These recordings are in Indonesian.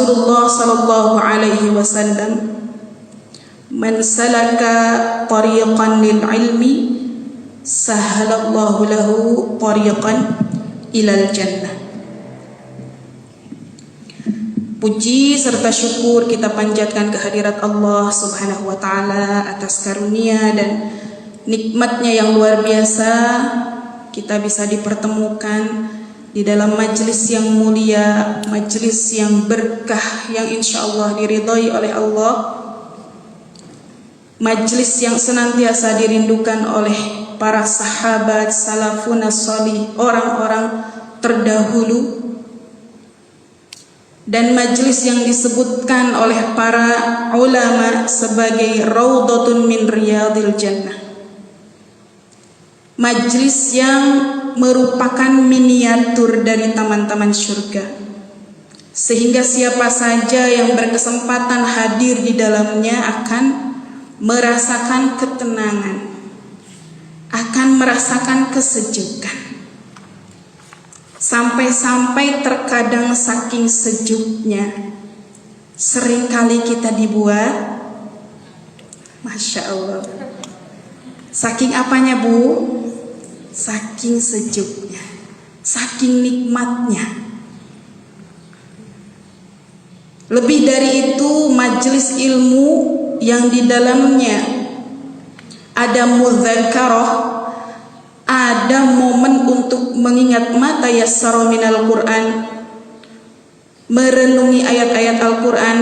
Rasulullah sallallahu alaihi wasallam, "Man salaka tariqan lil ilmi, sahhalallahu lahu tariqan ilal jannah." Puji serta syukur kita panjatkan kehadirat Allah Subhanahu wa taala atas karunia dan nikmatnya yang luar biasa. Kita bisa dipertemukan di dalam majelis yang mulia, majelis yang berkah, yang insya Allah diridhai oleh Allah, majelis yang senantiasa dirindukan oleh para sahabat salafun as-salih, orang-orang terdahulu, dan majelis yang disebutkan oleh para ulama sebagai raudhatun min riyadil jannah, majelis yang merupakan miniatur dari taman-taman surga, sehingga siapa saja yang berkesempatan hadir di dalamnya akan merasakan ketenangan, akan merasakan kesejukan. Sampai-sampai terkadang saking sejuknya seringkali kita dibuat, Masya Allah. Saking apanya Bu? Saking sejuknya, saking nikmatnya. Lebih dari itu, majelis ilmu yang di dalamnya ada mudzakarah, ada momen untuk mengingat mata yassara minal Quran, merenungi ayat-ayat Al-Quran,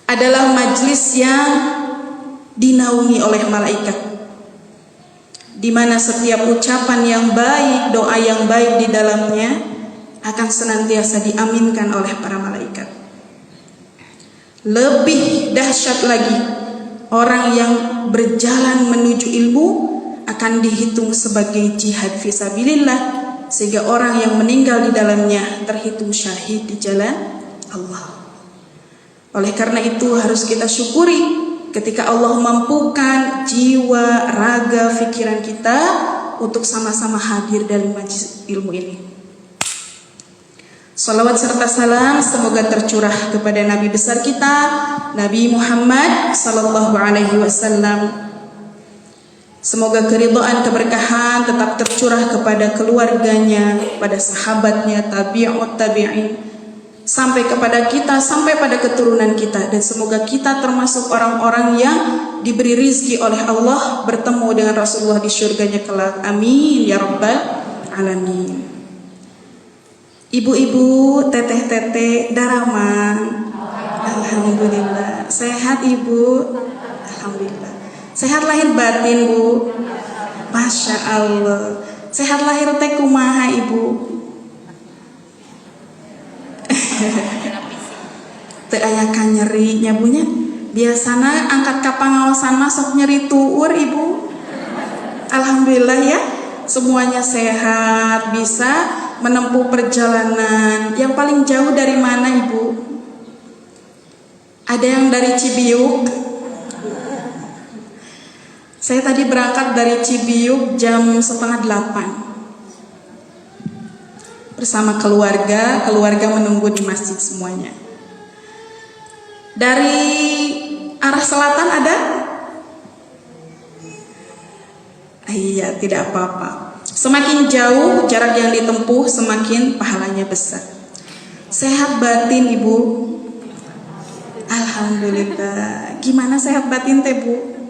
adalah majelis yang dinaungi oleh malaikat, di mana setiap ucapan yang baik, doa yang baik di dalamnya akan senantiasa diaminkan oleh para malaikat. Lebih dahsyat lagi, orang yang berjalan menuju ilmu akan dihitung sebagai jihad fisabilillah, sehingga orang yang meninggal di dalamnya terhitung syahid di jalan Allah. Oleh karena itu harus kita syukuri ketika Allah mampukan jiwa, raga, pikiran kita untuk sama-sama hadir dalam majelis ilmu ini. Salawat serta salam semoga tercurah kepada Nabi besar kita, Nabi Muhammad sallallahu alaihi wasallam. Semoga keridhaan, keberkahan tetap tercurah kepada keluarganya, pada sahabatnya, tabi'ut tabi'in, sampai kepada kita, sampai pada keturunan kita. Dan semoga kita termasuk orang-orang yang diberi rizki oleh Allah bertemu dengan Rasulullah di syurganya kelak. Amin ya rabbal alamin. Ibu-ibu, teteh-teteh, daraman, alhamdulillah. Sehat ibu? Alhamdulillah. Sehat lahir batin Bu? Masya Allah. Sehat lahir teh kumaha ibu? Teu aya kan nyeri nya Bu nya. Biasana angkat ka pangaosan masuk nyeri tuur ibu. Alhamdulillah ya, semuanya sehat, bisa menempuh perjalanan. Yang paling jauh dari mana ibu? Ada yang dari Cibiuk? Saya tadi berangkat dari Cibiuk jam 7:30 bersama keluarga menunggu di masjid semuanya. Dari arah selatan ada? Iya, tidak apa-apa. Semakin jauh jarak yang ditempuh, semakin pahalanya besar. Sehat batin ibu? Alhamdulillah. Gimana sehat batin teh Bu?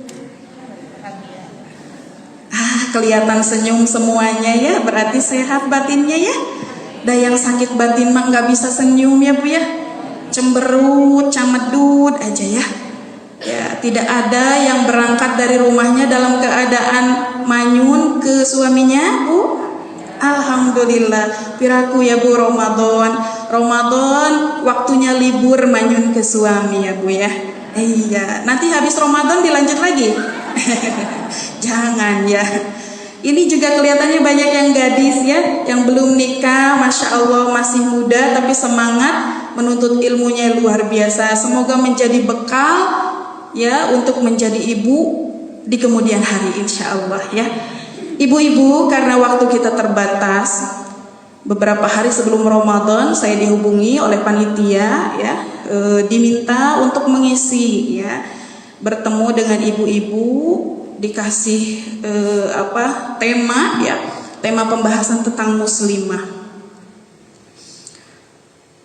Kelihatan senyum semuanya ya, berarti sehat batinnya ya. Dan yang sakit batin mah nggak bisa senyum ya Bu ya, cemberut, camedut aja ya. Ya, tidak ada yang berangkat dari rumahnya dalam keadaan manyun ke suaminya Bu. Alhamdulillah, piraku ya Bu. Ramadan waktunya libur manyun ke suami ya Bu ya. Iya, nanti habis Ramadan dilanjut lagi. Jangan ya. Ini juga kelihatannya banyak yang gadis ya, yang belum nikah, Masya Allah masih muda tapi semangat menuntut ilmunya luar biasa. Semoga menjadi bekal ya untuk menjadi ibu di kemudian hari insya Allah ya. Ibu-ibu, karena waktu kita terbatas, beberapa hari sebelum Ramadan saya dihubungi oleh panitia ya, diminta untuk mengisi ya, bertemu dengan ibu-ibu, dikasih tema ya, tema pembahasan tentang muslimah.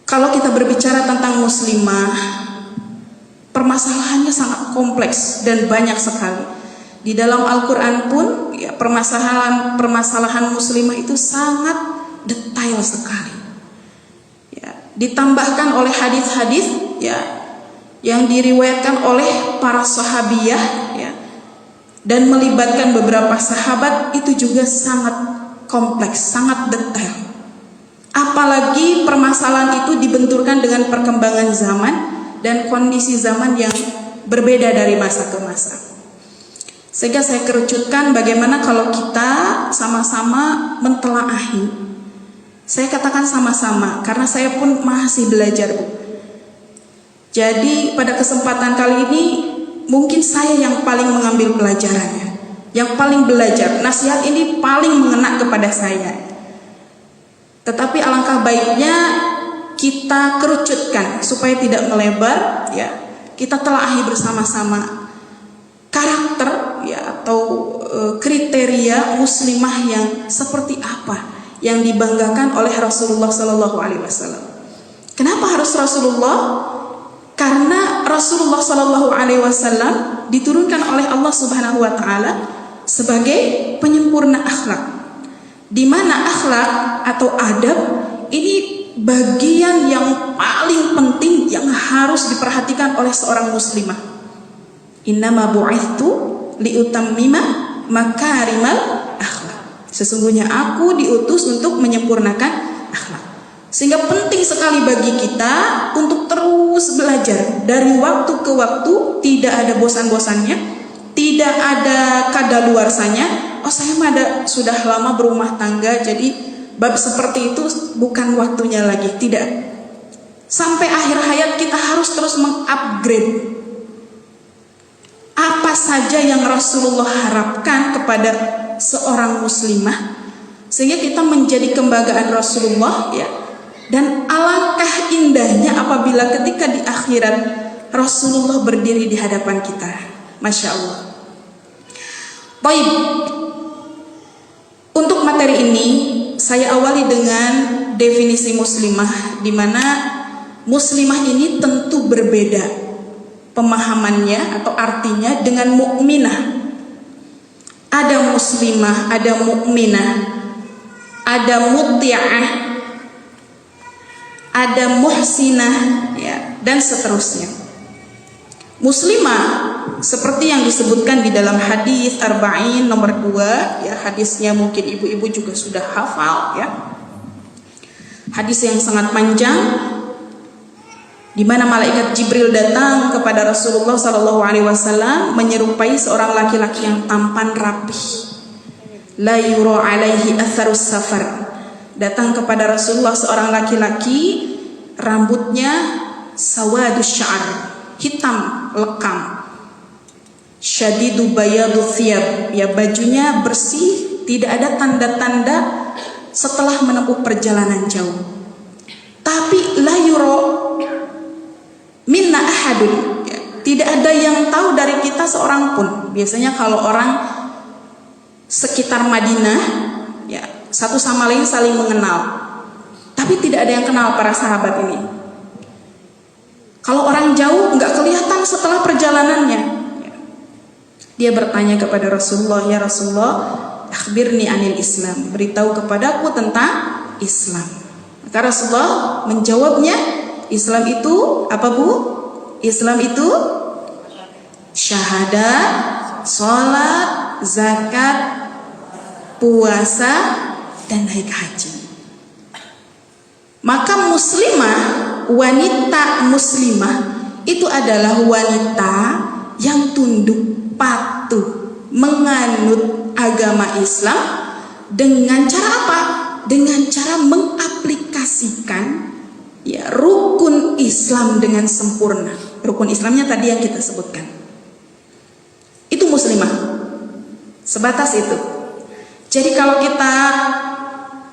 Kalau kita berbicara tentang muslimah, permasalahannya sangat kompleks dan banyak sekali. Di dalam Al-Quran pun ya, permasalahan muslimah itu sangat detail sekali ya, ditambahkan oleh hadis-hadis ya, yang diriwayatkan oleh para sahabiyah ya, dan melibatkan beberapa sahabat, itu juga sangat kompleks, sangat detail. Apalagi permasalahan itu dibenturkan dengan perkembangan zaman dan kondisi zaman yang berbeda dari masa ke masa. Sehingga saya kerucutkan bagaimana kalau kita sama-sama mentelaahi. Saya katakan sama-sama karena saya pun masih belajar, Bu. Jadi pada kesempatan kali ini mungkin saya yang paling mengambil pelajarannya, yang paling belajar. Nasihat ini paling mengena kepada saya. Tetapi alangkah baiknya kita kerucutkan supaya tidak melebar ya. Kita telaahi bersama-sama karakter ya, atau kriteria muslimah yang seperti apa yang dibanggakan oleh Rasulullah Sallallahu Alaihi Wasallam. Kenapa harus Rasulullah? Karena Rasulullah Sallallahu Alaihi Wasallam diturunkan oleh Allah Subhanahu Wa Taala sebagai penyempurna akhlak, di mana akhlak atau adab ini bagian yang paling penting yang harus diperhatikan oleh seorang muslimah. Innama bu'ithtu liutammima makarimal akhlak. Sesungguhnya aku diutus untuk menyempurnakan akhlak. Sehingga penting sekali bagi kita untuk terus belajar dari waktu ke waktu, tidak ada bosan-bosannya, tidak ada kadaluarsanya. Oh, saya sudah lama berumah tangga, jadi bab seperti itu bukan waktunya lagi. Tidak. Sampai akhir hayat kita harus terus mengupgrade apa saja yang Rasulullah harapkan kepada seorang muslimah, sehingga kita menjadi kebanggaan Rasulullah ya. Dan alangkah indahnya apabila ketika di akhirat Rasulullah berdiri di hadapan kita. Masya Allah. Baik, untuk materi ini saya awali dengan definisi muslimah, di mana muslimah ini tentu berbeda pemahamannya atau artinya dengan mukminah. Ada muslimah, ada mukminah, ada muti'ah, ada muhsinah ya, dan seterusnya. Muslimah seperti yang disebutkan di dalam hadis Arba'in nomor 2 ya, hadisnya mungkin ibu-ibu juga sudah hafal ya. Hadis yang sangat panjang, di mana malaikat Jibril datang kepada Rasulullah Sallallahu Alaihi Wasallam menyerupai seorang laki-laki yang tampan rapih, la yura alaihi atharus safar. Datang kepada Rasulullah seorang laki-laki, rambutnya sawadus sya'ar, hitam lekam, syadidu bayadu thiyab, ya bajunya bersih, tidak ada tanda-tanda setelah menempuh perjalanan jauh. Tapi la yura minna ahadun ya, tidak ada yang tahu dari kita seorang pun. Biasanya kalau orang sekitar Madinah ya, satu sama lain saling mengenal, tapi tidak ada yang kenal para sahabat ini. Kalau orang jauh nggak kelihatan setelah perjalanannya ya. Dia bertanya kepada Rasulullah, ya Rasulullah, akhbirni anil Islam, beritahu kepadaku tentang Islam. Maka Rasulullah menjawabnya, Islam itu apa, Bu? Islam itu syahadat, sholat, zakat, puasa, dan naik haji. Maka muslimah, wanita muslimah itu adalah wanita yang tunduk, patuh, menganut agama Islam dengan cara apa? Dengan cara mengaplikasikan ya rukun Islam dengan sempurna. Rukun Islamnya tadi yang kita sebutkan. Itu muslimah. Sebatas itu. Jadi kalau kita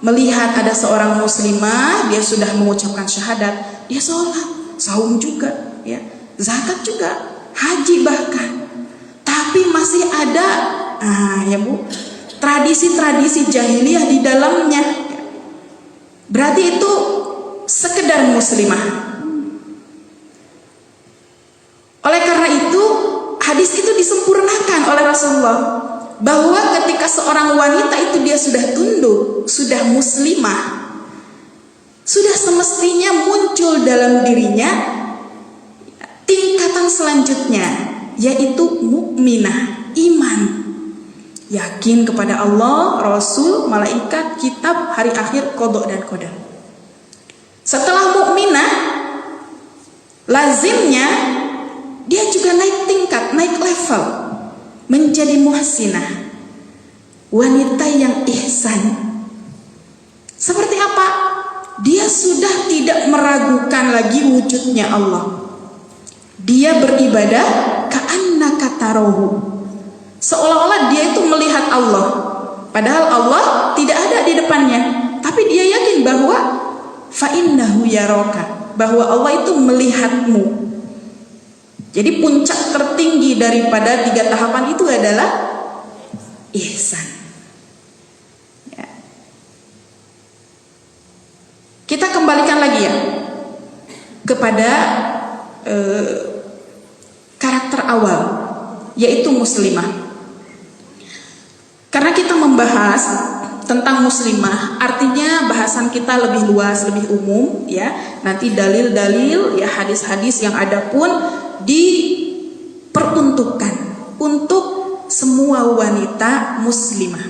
melihat ada seorang muslimah, dia sudah mengucapkan syahadat, dia sholat, saum juga, ya, zakat juga, haji bahkan, tapi masih ada, ya Bu, tradisi-tradisi jahiliyah di dalamnya. Berarti itu sekedar muslimah. Oleh karena itu, hadis itu disempurnakan oleh Rasulullah, bahwa ketika seorang wanita itu dia sudah tunduk, sudah muslimah, sudah semestinya muncul dalam dirinya tingkatan selanjutnya, yaitu mukminah, iman, yakin kepada Allah, Rasul, malaikat, kitab, hari akhir, qada dan qadar. Setelah mukminah, lazimnya dia juga naik tingkat, naik level, menjadi muhsinah, wanita yang ihsan. Seperti apa? Dia sudah tidak meragukan lagi wujudnya Allah. Dia beribadah ka'annaka tarahu, seolah-olah dia itu melihat Allah, padahal Allah tidak ada di depannya, tapi dia yakin bahwa fa innahu yaraka, bahwa Allah itu melihatmu. Jadi puncak tertinggi daripada 3 tahapan itu adalah ihsan. Ya. Kita kembalikan lagi ya kepada karakter awal, yaitu muslimah. Karena kita membahas tentang muslimah, artinya bahasan kita lebih luas, lebih umum, ya. Nanti dalil-dalil, ya, hadis-hadis yang ada pun diperuntukkan untuk semua wanita muslimah.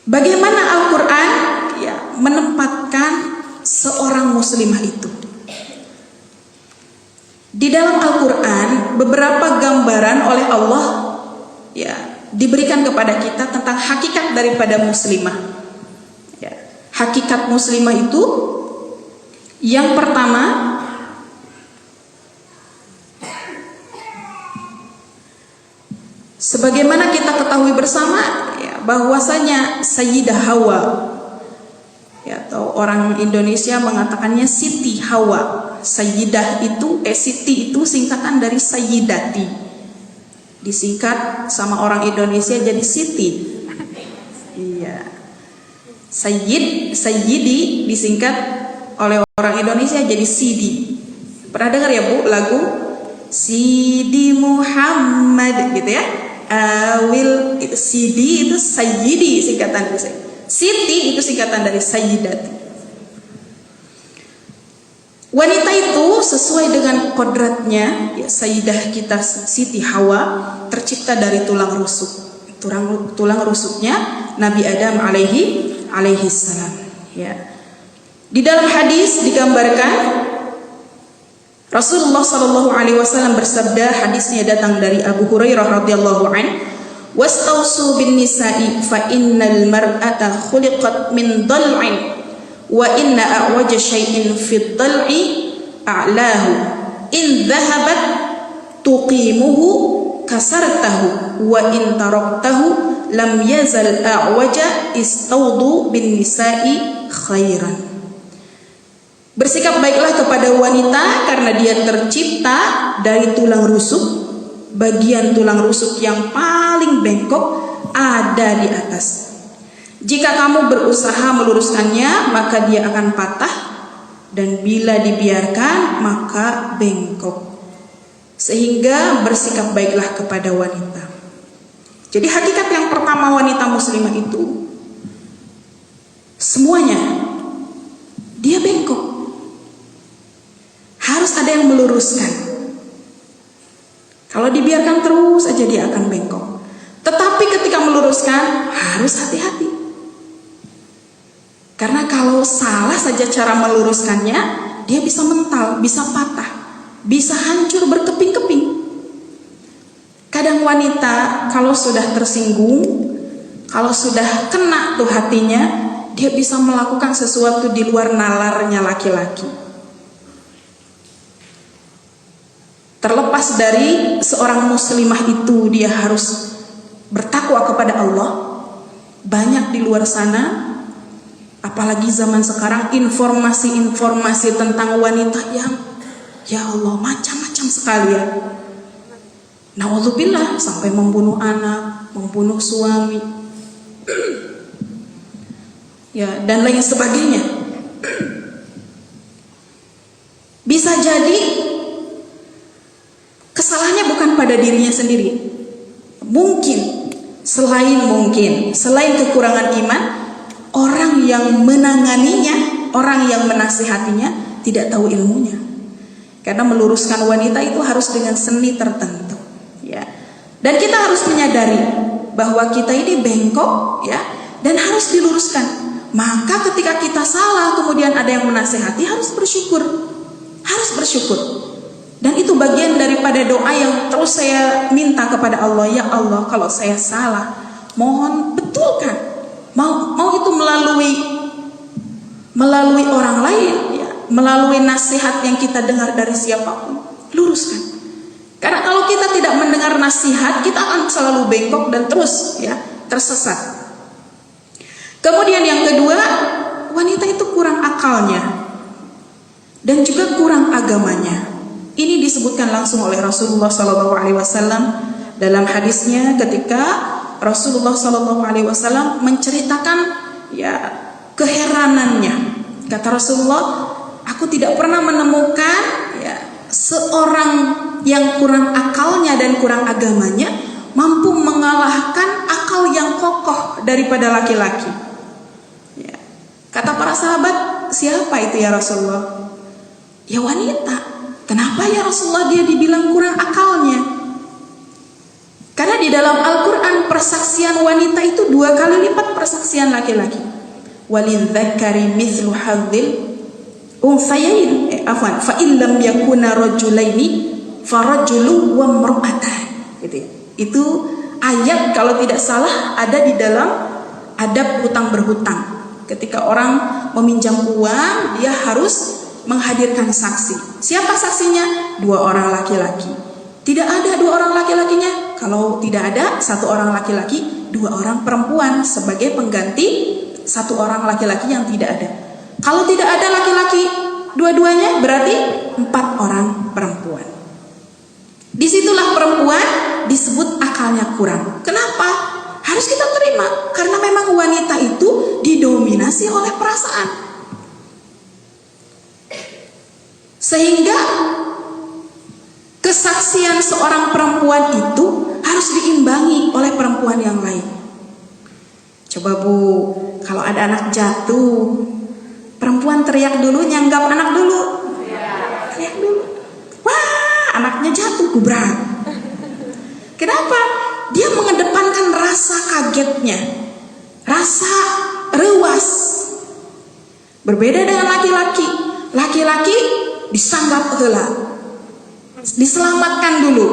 Bagaimana Al-Quran, ya, menempatkan seorang muslimah itu? Di dalam Al-Quran beberapa gambaran oleh Allah, ya, diberikan kepada kita tentang hakikat daripada muslimah. Ya, hakikat muslimah itu yang pertama, sebagaimana kita ketahui bersama, ya, bahwasanya Sayyidah Hawa, ya, atau orang Indonesia mengatakannya Siti Hawa. Sayyidah itu, Siti itu singkatan dari Sayyidati, disingkat sama orang Indonesia jadi Siti. Iya. Sayyidi disingkat oleh orang Indonesia jadi Sidi. Pernah dengar ya Bu lagu Sidi Muhammad gitu ya? Itu Sidi itu Sayyidi singkatan dari Siti itu singkatan dari Sayyidati. Wanita itu sesuai dengan kodratnya, ya, Sayyidah kita Siti Hawa tercipta dari tulang rusuk. Tulang rusuknya Nabi Adam alaihi salam. Ya. Di dalam hadis digambarkan Rasulullah Shallallahu Alaihi Wasallam bersabda, hadisnya datang dari Abu Hurairah radhiyallahu an, wastausu bin nisa'i fa innal mar'ata khuliqat min dal'in wa inna a'waja syai'in fid dal'i a'lahu in dhahabat tuqimuhu kasartahu wa in taraktahu lam yazal a'waja istaudu bin nisa'i khairan. Bersikap baiklah kepada wanita karena dia tercipta dari tulang rusuk. Bagian tulang rusuk yang paling bengkok ada di atas. Jika kamu berusaha meluruskannya, maka dia akan patah, dan bila dibiarkan maka bengkok. Sehingga bersikap baiklah kepada wanita. Jadi hakikat yang pertama wanita muslimah itu semuanya dia bengkok. Harus ada yang meluruskan. Kalau dibiarkan terus aja dia akan bengkok. Tetapi ketika meluruskan harus hati-hati. Karena kalau salah saja cara meluruskannya, dia bisa mental, bisa patah, bisa hancur berkeping-keping. Kadang wanita kalau sudah tersinggung, kalau sudah kena tuh hatinya, dia bisa melakukan sesuatu di luar nalarnya laki-laki. Terlepas dari seorang muslimah itu dia harus bertakwa kepada Allah, banyak di luar sana, apalagi zaman sekarang, informasi-informasi tentang wanita yang ya Allah macam-macam sekali ya. Na'udzubillah, sampai membunuh anak, membunuh suami, ya, dan lain sebagainya. Bisa jadi kesalahannya bukan pada dirinya sendiri. Mungkin selain kekurangan iman, orang yang menanganinya, orang yang menasihatinya tidak tahu ilmunya. Karena meluruskan wanita itu harus dengan seni tertentu, ya. Dan kita harus menyadari bahwa kita ini bengkok, ya, dan harus diluruskan. Maka ketika kita salah kemudian ada yang menasihati, harus bersyukur. Dan itu bagian daripada doa yang terus saya minta kepada Allah. Ya Allah, kalau saya salah, mohon betulkan. Mau itu melalui orang lain, ya, melalui nasihat yang kita dengar dari siapapun, luruskan. Karena kalau kita tidak mendengar nasihat, kita akan selalu bengkok dan terus, ya, tersesat. Kemudian yang kedua, wanita itu kurang akalnya dan juga kurang agamanya. Ini disebutkan langsung oleh Rasulullah SAW dalam hadisnya ketika Rasulullah SAW menceritakan, ya, keheranannya. Kata Rasulullah, aku tidak pernah menemukan, ya, seorang yang kurang akalnya dan kurang agamanya mampu mengalahkan akal yang kokoh daripada laki-laki. Ya. Kata para sahabat, siapa itu ya Rasulullah? Ya wanita. Kenapa ya Rasulullah dia dibilang kurang akalnya? Karena di dalam Al-Quran persaksian wanita itu 2 kali lipat persaksian laki-laki. Walidzakari mithlu hadzil unthayain. Fa in lam yakuna rajulaini farajulun wa imra'atan. Itu ayat kalau tidak salah ada di dalam adab hutang berhutang. Ketika orang meminjam uang, dia harus menghadirkan saksi. Siapa saksinya? 2 orang laki-laki. Tidak ada 2 orang laki-lakinya. Kalau tidak ada 1 orang laki-laki, 2 orang perempuan sebagai pengganti 1 orang laki-laki yang tidak ada. Kalau tidak ada laki-laki dua-duanya, berarti 4 orang perempuan. Disitulah perempuan disebut akalnya kurang. Kenapa? Harus kita terima. Karena memang wanita itu didominasi oleh perasaan. Sehingga kesaksian seorang perempuan itu harus diimbangi oleh perempuan yang lain. Coba Bu, kalau ada anak jatuh, perempuan teriak dulu, nyanggap anak dulu. Teriak dulu. Wah, anaknya jatuh, gubrak. Kenapa? Dia mengedepankan rasa kagetnya, rasa rewas. Berbeda dengan laki-laki. Laki-laki disanggap heula, diselamatkan dulu,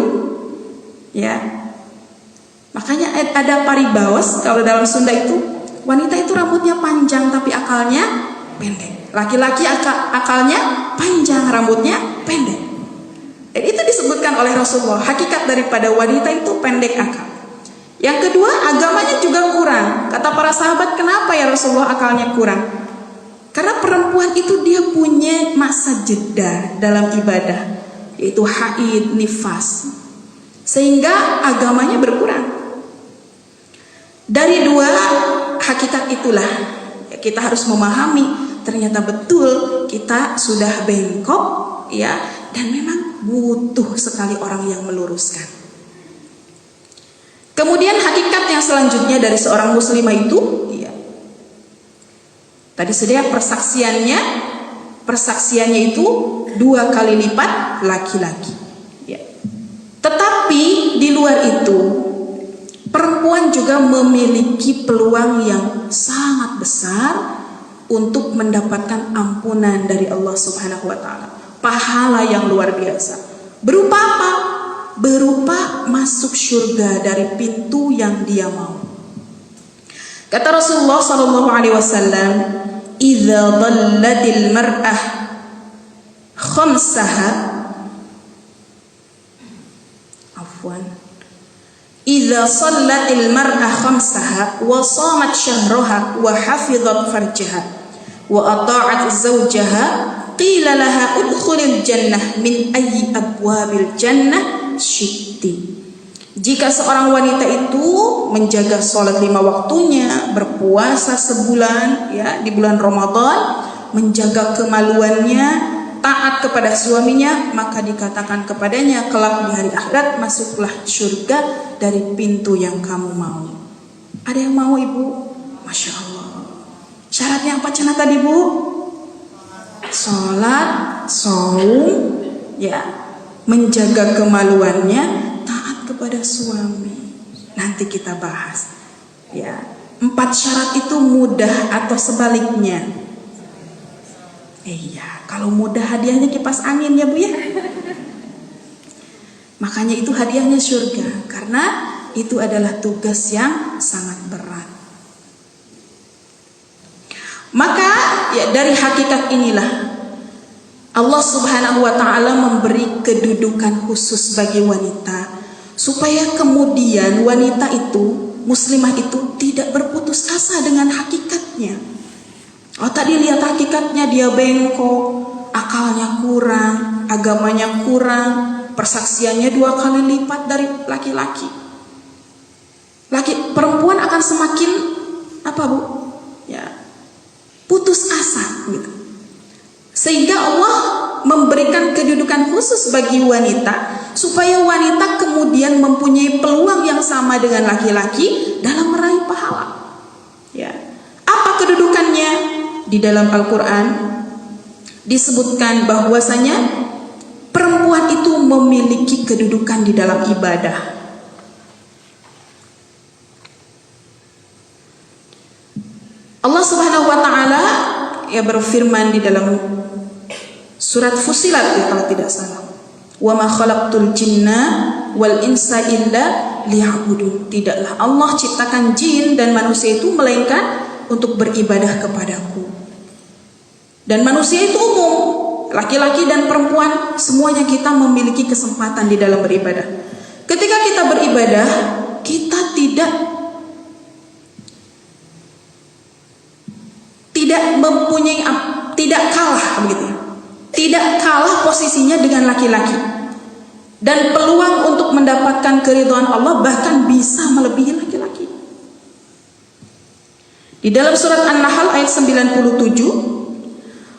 ya. Makanya ada paribaos kalau dalam Sunda itu, wanita itu rambutnya panjang tapi akalnya pendek. Laki-laki akalnya panjang, rambutnya pendek. Dan itu disebutkan oleh Rasulullah. Hakikat daripada wanita itu pendek akal. Yang kedua, agamanya juga kurang. Kata para sahabat, kenapa ya Rasulullah akalnya kurang? Karena perempuan itu dia punya masa jeda dalam ibadah, yaitu haid, nifas, sehingga agamanya berkurang. Dari 2 hakikat itulah kita harus memahami, ternyata betul kita sudah bengkok, ya, dan memang butuh sekali orang yang meluruskan. Kemudian hakikat yang selanjutnya dari seorang muslimah itu, ya, tadi sudah persaksiannya itu 2 kali lipat laki-laki, ya. Tetapi di luar itu perempuan juga memiliki peluang yang sangat besar untuk mendapatkan ampunan dari Allah Subhanahu wa taala. Pahala yang luar biasa. Berupa apa? Berupa masuk surga dari pintu yang dia mau. Kata Rasulullah SAW, "Idza dhallatil mar'ah khamsaha." idza shallatil mar'a khamsaha wa shamat syahraha wa hafizat farjaha wa ata'at zawjaha qila laha udkhulil jannah min ayyi abwabil jannah syi'ti. Jika seorang wanita itu menjaga sholat 5 waktunya, berpuasa sebulan ya di bulan Ramadan, menjaga kemaluannya, taat kepada suaminya, maka dikatakan kepadanya kelak di hari akhirat, masuklah surga dari pintu yang kamu mau. Ada yang mau, Ibu? Masya Allah. Syaratnya apa cina tadi, Bu? Sholat, saum, ya, menjaga kemaluannya, taat kepada suami. Nanti kita bahas. Ya, 4 syarat itu mudah atau sebaliknya? Iya, kalau mudah hadiahnya kipas angin ya Bu ya. Makanya itu hadiahnya surga, karena itu adalah tugas yang sangat berat. Maka ya dari hakikat inilah Allah Subhanahu wa taala memberi kedudukan khusus bagi wanita, supaya kemudian wanita itu, muslimah itu tidak berputus asa dengan hakikatnya. Oh, tadi lihat hakikatnya dia bengkok, akalnya kurang, agamanya kurang, persaksiannya 2 kali lipat dari laki-laki. Perempuan akan semakin apa, Bu? Ya, putus asa gitu. Sehingga Allah memberikan kedudukan khusus bagi wanita, supaya wanita kemudian mempunyai peluang yang sama dengan laki-laki dalam meraih pahala. Ya. Apa kedudukannya? Di dalam Al-Quran disebutkan bahwasanya perempuan itu memiliki kedudukan di dalam ibadah. Allah Subhanahu wa taala ya berfirman di dalam surat Fussilat ya, kalau tidak salah. Wa ma khalaqtul jinna wal insa illa liya'budun. Tidaklah Allah ciptakan jin dan manusia itu melainkan untuk beribadah kepadaku. Dan manusia itu umum, laki-laki dan perempuan, semuanya kita memiliki kesempatan di dalam beribadah. Ketika kita beribadah, kita tidak kalah begitu. Tidak kalah posisinya dengan laki-laki. Dan peluang untuk mendapatkan keridhaan Allah bahkan bisa melebihi laki-laki. Di dalam surat An-Nahl ayat 97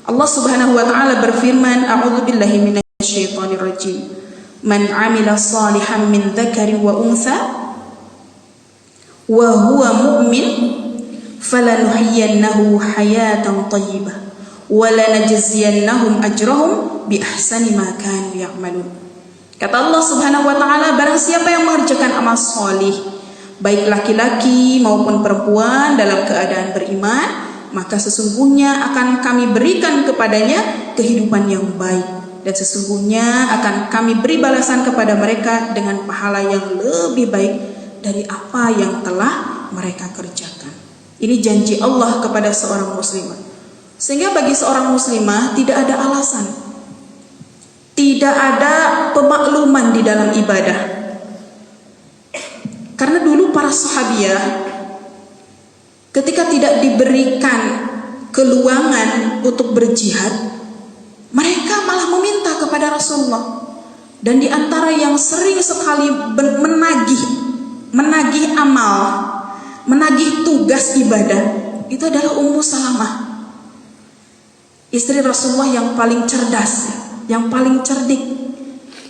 Allah Subhanahu wa taala berfirman, a'udzubillahi minasyaitonir rajim. Man 'amila shalihan min dzakarin wa untha wa huwa mu'min falanuhyiyannahu hayatan thayyibah wa lanajziyannahum ajrahum bi ahsani ma kanu ya'malun. Kata Allah Subhanahu wa taala, barang siapa yang mengerjakan amal salih, baik laki-laki maupun perempuan dalam keadaan beriman, maka sesungguhnya akan kami berikan kepadanya kehidupan yang baik, dan sesungguhnya akan kami beri balasan kepada mereka dengan pahala yang lebih baik dari apa yang telah mereka kerjakan. Ini janji Allah kepada seorang muslimah. Sehingga bagi seorang muslimah tidak ada alasan, tidak ada pemakluman di dalam ibadah. Karena dulu para sahabiah ketika tidak diberikan keluangan untuk berjihad, mereka malah meminta kepada Rasulullah. Dan di antara yang sering sekali menagih amal, menagih tugas ibadah, itu adalah Ummu Salamah, istri Rasulullah yang paling cerdas, yang paling cerdik.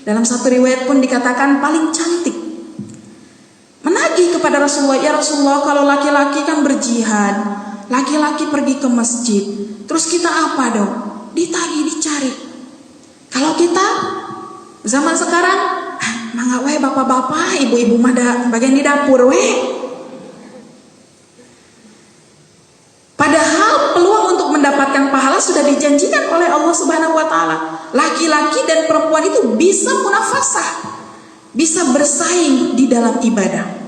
Dalam satu riwayat pun dikatakan paling cantik. Menagih kepada Rasulullah, ya Rasulullah, kalau laki-laki kan berjihad, laki-laki pergi ke masjid, terus kita apa dong? Ditagih, dicari. Kalau kita zaman sekarang, mangga weh bapak-bapak, ibu-ibu mah bagian di dapur weh. Padahal peluang untuk mendapatkan pahala sudah dijanjikan oleh Allah Subhanahu wa taala. Laki-laki dan perempuan itu bisa munafasah, bisa bersaing di dalam ibadah.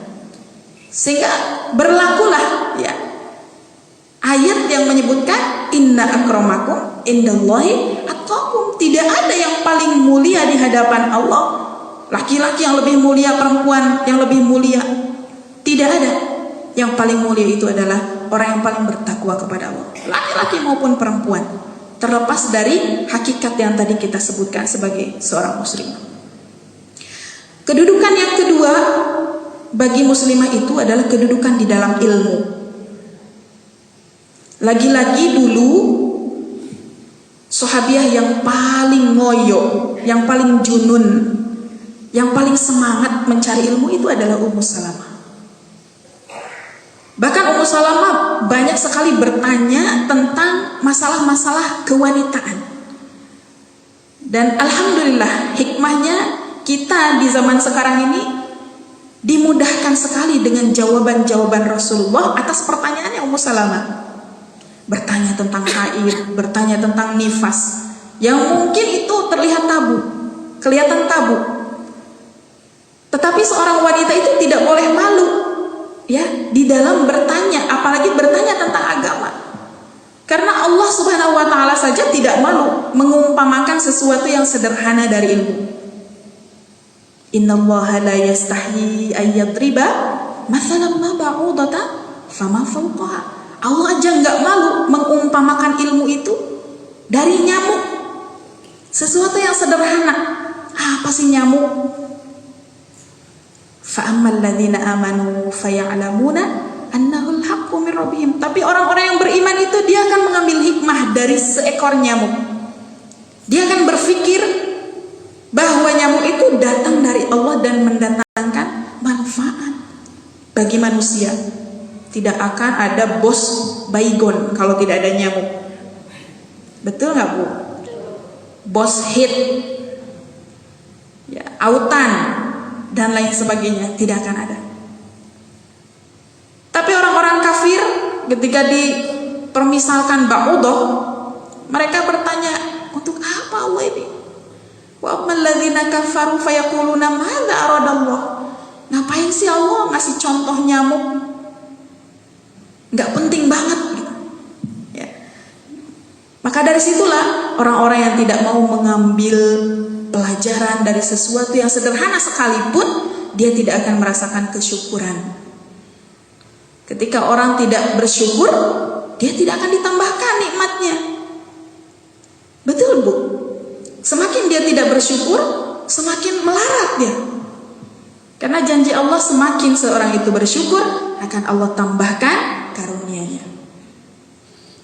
Sehingga berlakulah ya ayat yang menyebutkan inna akramakum indallahi atqakum. Tidak ada yang paling mulia di hadapan Allah laki-laki yang lebih mulia, perempuan yang lebih mulia. Tidak ada. Yang paling mulia itu adalah orang yang paling bertakwa kepada Allah, laki-laki maupun perempuan, terlepas dari hakikat yang tadi kita sebutkan sebagai seorang muslimah. Kedudukan yang kedua bagi muslimah itu adalah kedudukan di dalam ilmu. Lagi-lagi dulu sahabiah yang paling ngoyo, yang paling junun, yang paling semangat mencari ilmu itu adalah Ummu Salamah. Bahkan Ummu Salamah banyak sekali bertanya tentang masalah-masalah kewanitaan. Dan alhamdulillah hikmahnya kita di zaman sekarang ini dimudahkan sekali dengan jawaban-jawaban Rasulullah atas pertanyaannya Ummu Salamah. Bertanya tentang haid, bertanya tentang nifas, yang mungkin itu terlihat tabu, kelihatan tabu. Tetapi seorang wanita itu tidak boleh malu, ya, di dalam bertanya, apalagi bertanya tentang agama. Karena Allah Subhanahu wa taala saja tidak malu mengumpamakan sesuatu yang sederhana dari ilmu. Innallaha la yastahi ay yadriba mathalan ma ba'udatan fama fawqaha. Allah aja nggak malu mengumpamakan ilmu itu dari nyamuk. Sesuatu yang sederhana. Apa sih nyamuk? Fa'ammal ladzina amanu faya'lamuna annahul haqqu min rabbihim. Tapi orang-orang yang beriman itu dia akan mengambil hikmah dari seekor nyamuk. Dia akan berpikir bahwa nyamuk itu datang dari Allah dan mendatangkan manfaat bagi manusia. Tidak akan ada bos baygon kalau tidak ada nyamuk. Betul nggak Bu? Bos hit, ya, autan dan lain sebagainya tidak akan ada. Tapi orang-orang kafir ketika dipermisalkan ba'udah, mereka bertanya, untuk apa Allah ini? Wa ammal ladzina kafaru fayaquluna madza aradallah. Ngapain sih Allah ngasih contoh nyamuk? Nggak penting banget gitu. Ya. Maka dari situlah orang-orang yang tidak mau mengambil pelajaran dari sesuatu yang sederhana sekalipun, dia tidak akan merasakan kesyukuran. Ketika orang tidak bersyukur, dia tidak akan ditambahkan nikmatnya. Betul Bu? Semakin dia tidak bersyukur, semakin melarat dia. Karena janji Allah, semakin seorang itu bersyukur, akan Allah tambahkan karunia-Nya.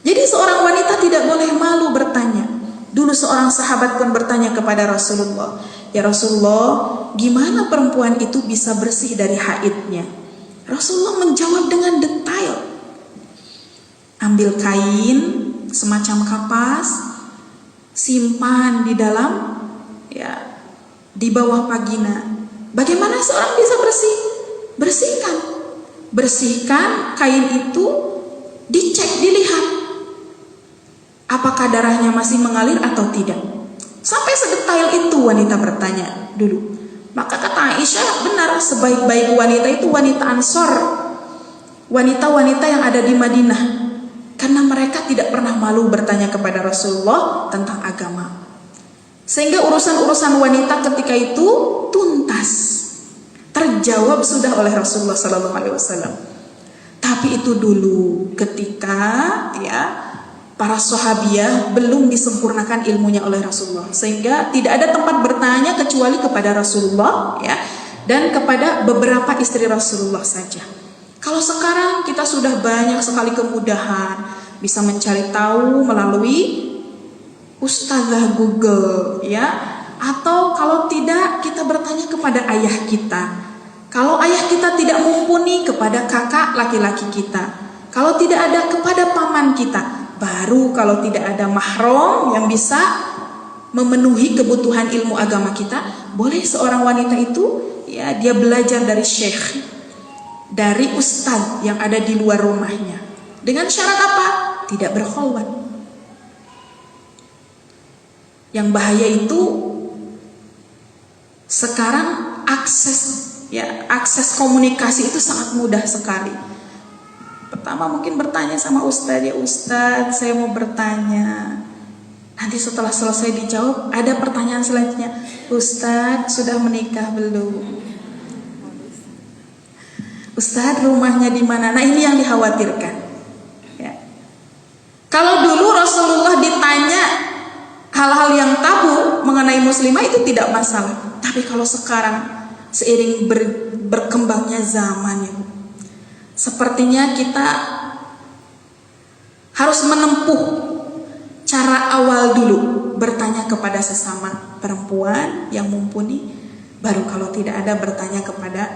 Jadi seorang wanita tidak boleh malu bertanya. Dulu seorang sahabat pun bertanya kepada Rasulullah, "Ya Rasulullah, gimana perempuan itu bisa bersih dari haidnya?" Rasulullah menjawab dengan detail. Ambil kain semacam kapas, simpan di dalam, ya, di bawah vagina. Bagaimana seorang bisa bersih? Bersihkan kain itu, dicek, dilihat apakah darahnya masih mengalir atau tidak. Sampai sedetail itu wanita bertanya dulu. Maka kata Aisyah, benar, sebaik-baik wanita itu wanita Ansor, wanita-wanita yang ada di Madinah, karena mereka tidak pernah malu bertanya kepada Rasulullah tentang agama. Sehingga urusan-urusan wanita ketika itu tuntas, terjawab sudah oleh Rasulullah SAW. Tapi itu dulu ketika, ya, para sahabiah belum disempurnakan ilmunya oleh Rasulullah, sehingga tidak ada tempat bertanya kecuali kepada Rasulullah, ya, dan kepada beberapa istri Rasulullah saja. Kalau sekarang kita sudah banyak sekali kemudahan, bisa mencari tahu melalui Ustazah Google, ya, atau kalau tidak kita bertanya kepada ayah kita. Kalau ayah kita tidak mumpuni, kepada kakak laki-laki kita. Kalau tidak ada, kepada paman kita. Baru kalau tidak ada mahram yang bisa memenuhi kebutuhan ilmu agama kita, boleh seorang wanita itu, ya, dia belajar dari syekh, dari ustaz yang ada di luar rumahnya. Dengan syarat apa? Tidak berkholwat. Yang bahaya itu sekarang akses komunikasi itu sangat mudah sekali. Pertama mungkin bertanya sama ustaz, "Ya ustaz, saya mau bertanya, Nanti setelah selesai dijawab, ada pertanyaan selanjutnya. Ustadz, sudah menikah belum? Ustadz, rumahnya di mana? Nah, ini yang dikhawatirkan. Ya. Kalau dulu Rasulullah ditanya hal-hal yang tabu mengenai muslimah itu tidak masalah. Tapi kalau sekarang seiring berkembangnya zaman ya, sepertinya kita harus menempuh cara awal dulu, bertanya kepada sesama perempuan yang mumpuni, baru kalau tidak ada bertanya kepada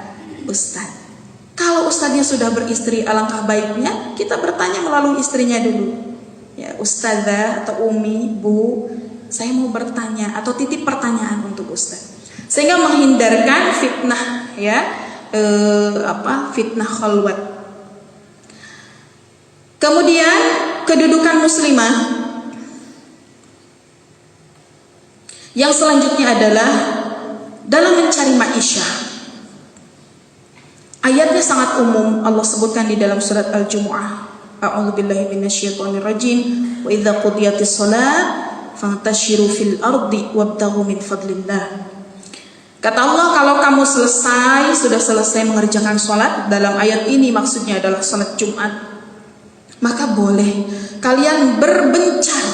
ustadz. Kalau ustadznya sudah beristri, alangkah baiknya kita bertanya melalui istrinya dulu. Ya, ustadzah atau umi, bu, saya mau bertanya atau titip pertanyaan untuk ustadz. Sehingga menghindarkan fitnah ya, fitnah khalwat. Kemudian kedudukan muslimah yang selanjutnya adalah dalam mencari ma'isyah. Ayatnya sangat umum, Allah sebutkan di dalam surat Al-Jumu'ah. A'udzubillahi minasyaitonirrajim. Wa idza qudiyatis shalah fantashiru fil ardi wabtaghu min fadlillah. Kata Allah, kalau kamu sudah selesai mengerjakan sholat, dalam ayat ini maksudnya adalah sholat Jumat, maka boleh kalian berbencar,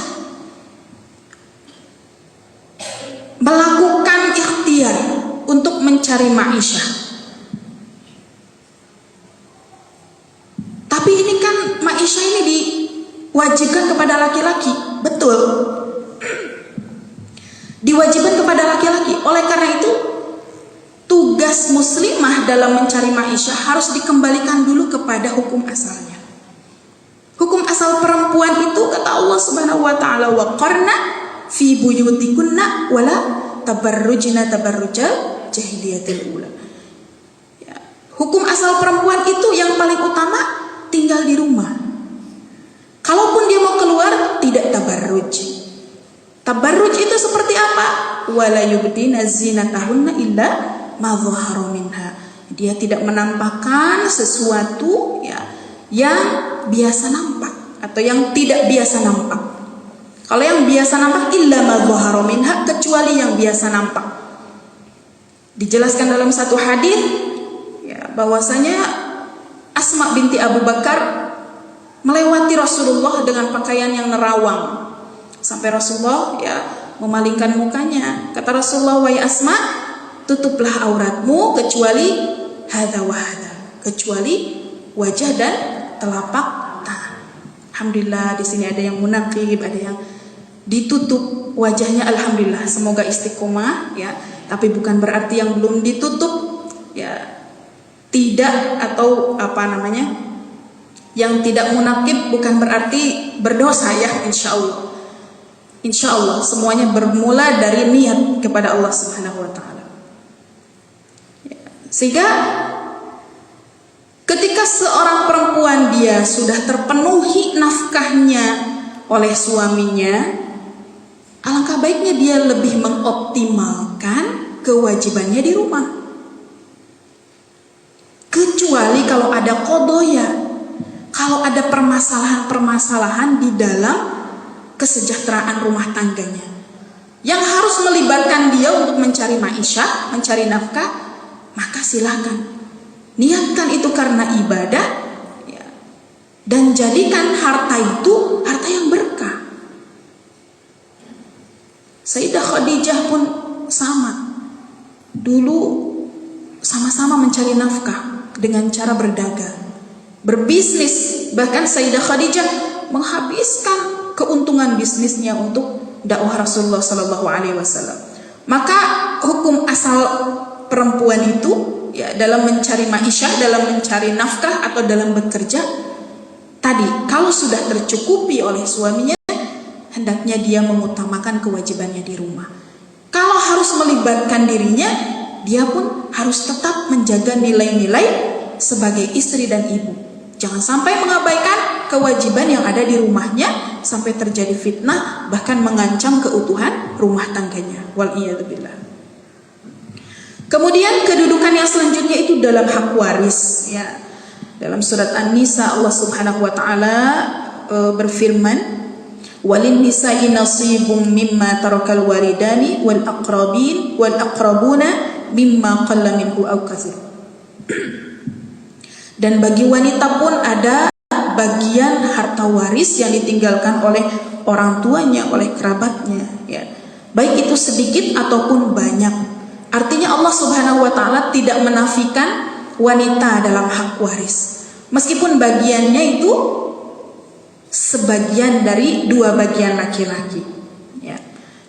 melakukan ikhtiar untuk mencari ma'isyah. Tapi ini kan ma'isyah ini diwajibkan kepada laki-laki, betul? Diwajibkan kepada laki-laki. Oleh karena itu, tugas muslimah dalam mencari ma'isyah harus dikembalikan dulu kepada hukum asalnya. Hukum asal perempuan itu kata Allah Subhanahu wa taala, wa qarna fi buyutikunna wala tabarrujna tabarrujal jahiliyatil ula. Ya. Hukum asal perempuan itu yang paling utama tinggal di rumah. Kalaupun dia mau keluar, tidak tabarruj. Tabarruj itu seperti apa? Wala yubdina zinatahunna illa ma dhahara minha. Dia tidak menampakkan sesuatu ya yang biasa nampak atau yang tidak biasa nampak. Kalau yang biasa nampak illa ma dhahara minha, kecuali yang biasa nampak. Dijelaskan dalam satu hadis ya, bahwasanya Asma binti Abu Bakar melewati Rasulullah dengan pakaian yang nerawang. Sampai Rasulullah ya memalingkan mukanya. Kata Rasulullah, wahai Asma, tutuplah auratmu kecuali hadza wa hadza, kecuali wajah dan telapak tangan. Alhamdulillah di sini ada yang munaqib, ada yang ditutup wajahnya, alhamdulillah. Semoga istiqomah ya. Tapi bukan berarti yang belum ditutup ya tidak, atau yang tidak munaqib bukan berarti berdosa ya, insyaallah. Insyaallah semuanya bermula dari niat kepada Allah Subhanahu wa taala. Sehingga ketika seorang perempuan dia sudah terpenuhi nafkahnya oleh suaminya, alangkah baiknya dia lebih mengoptimalkan kewajibannya di rumah. Kecuali kalau ada qadaya, kalau ada permasalahan-permasalahan di dalam kesejahteraan rumah tangganya yang harus melibatkan dia untuk mencari ma'isyah, mencari nafkah, maka silakan niatkan itu karena ibadah ya, dan jadikan harta itu harta yang berkah. Sayyidah Khadijah pun sama, dulu sama-sama mencari nafkah dengan cara berdagang, berbisnis. Bahkan Sayyidah Khadijah menghabiskan keuntungan bisnisnya untuk dakwah Rasulullah Sallallahu Alaihi Wasallam. Maka hukum asal perempuan itu ya dalam mencari ma'isyah, dalam mencari nafkah atau dalam bekerja tadi, kalau sudah tercukupi oleh suaminya, hendaknya dia mengutamakan kewajibannya di rumah. Kalau harus melibatkan dirinya, dia pun harus tetap menjaga nilai-nilai sebagai istri dan ibu. Jangan sampai mengabaikan kewajiban yang ada di rumahnya sampai terjadi fitnah, bahkan mengancam keutuhan rumah tangganya. Wal'iyadzubillah. Kemudian kedudukan yang selanjutnya itu dalam hak waris ya. Dalam surat An-Nisa Allah Subhanahu wa taala berfirman, walin nisa'i nasibum mimma tarakal walidani wal aqrabuna mimma qalla minhu aw katsir. Dan bagi wanita pun ada bagian harta waris yang ditinggalkan oleh orang tuanya, oleh kerabatnya, ya. Baik itu sedikit ataupun banyak. Artinya Allah Subhanahu wa taala tidak menafikan wanita dalam hak waris. Meskipun bagiannya itu sebagian dari dua bagian laki-laki, ya.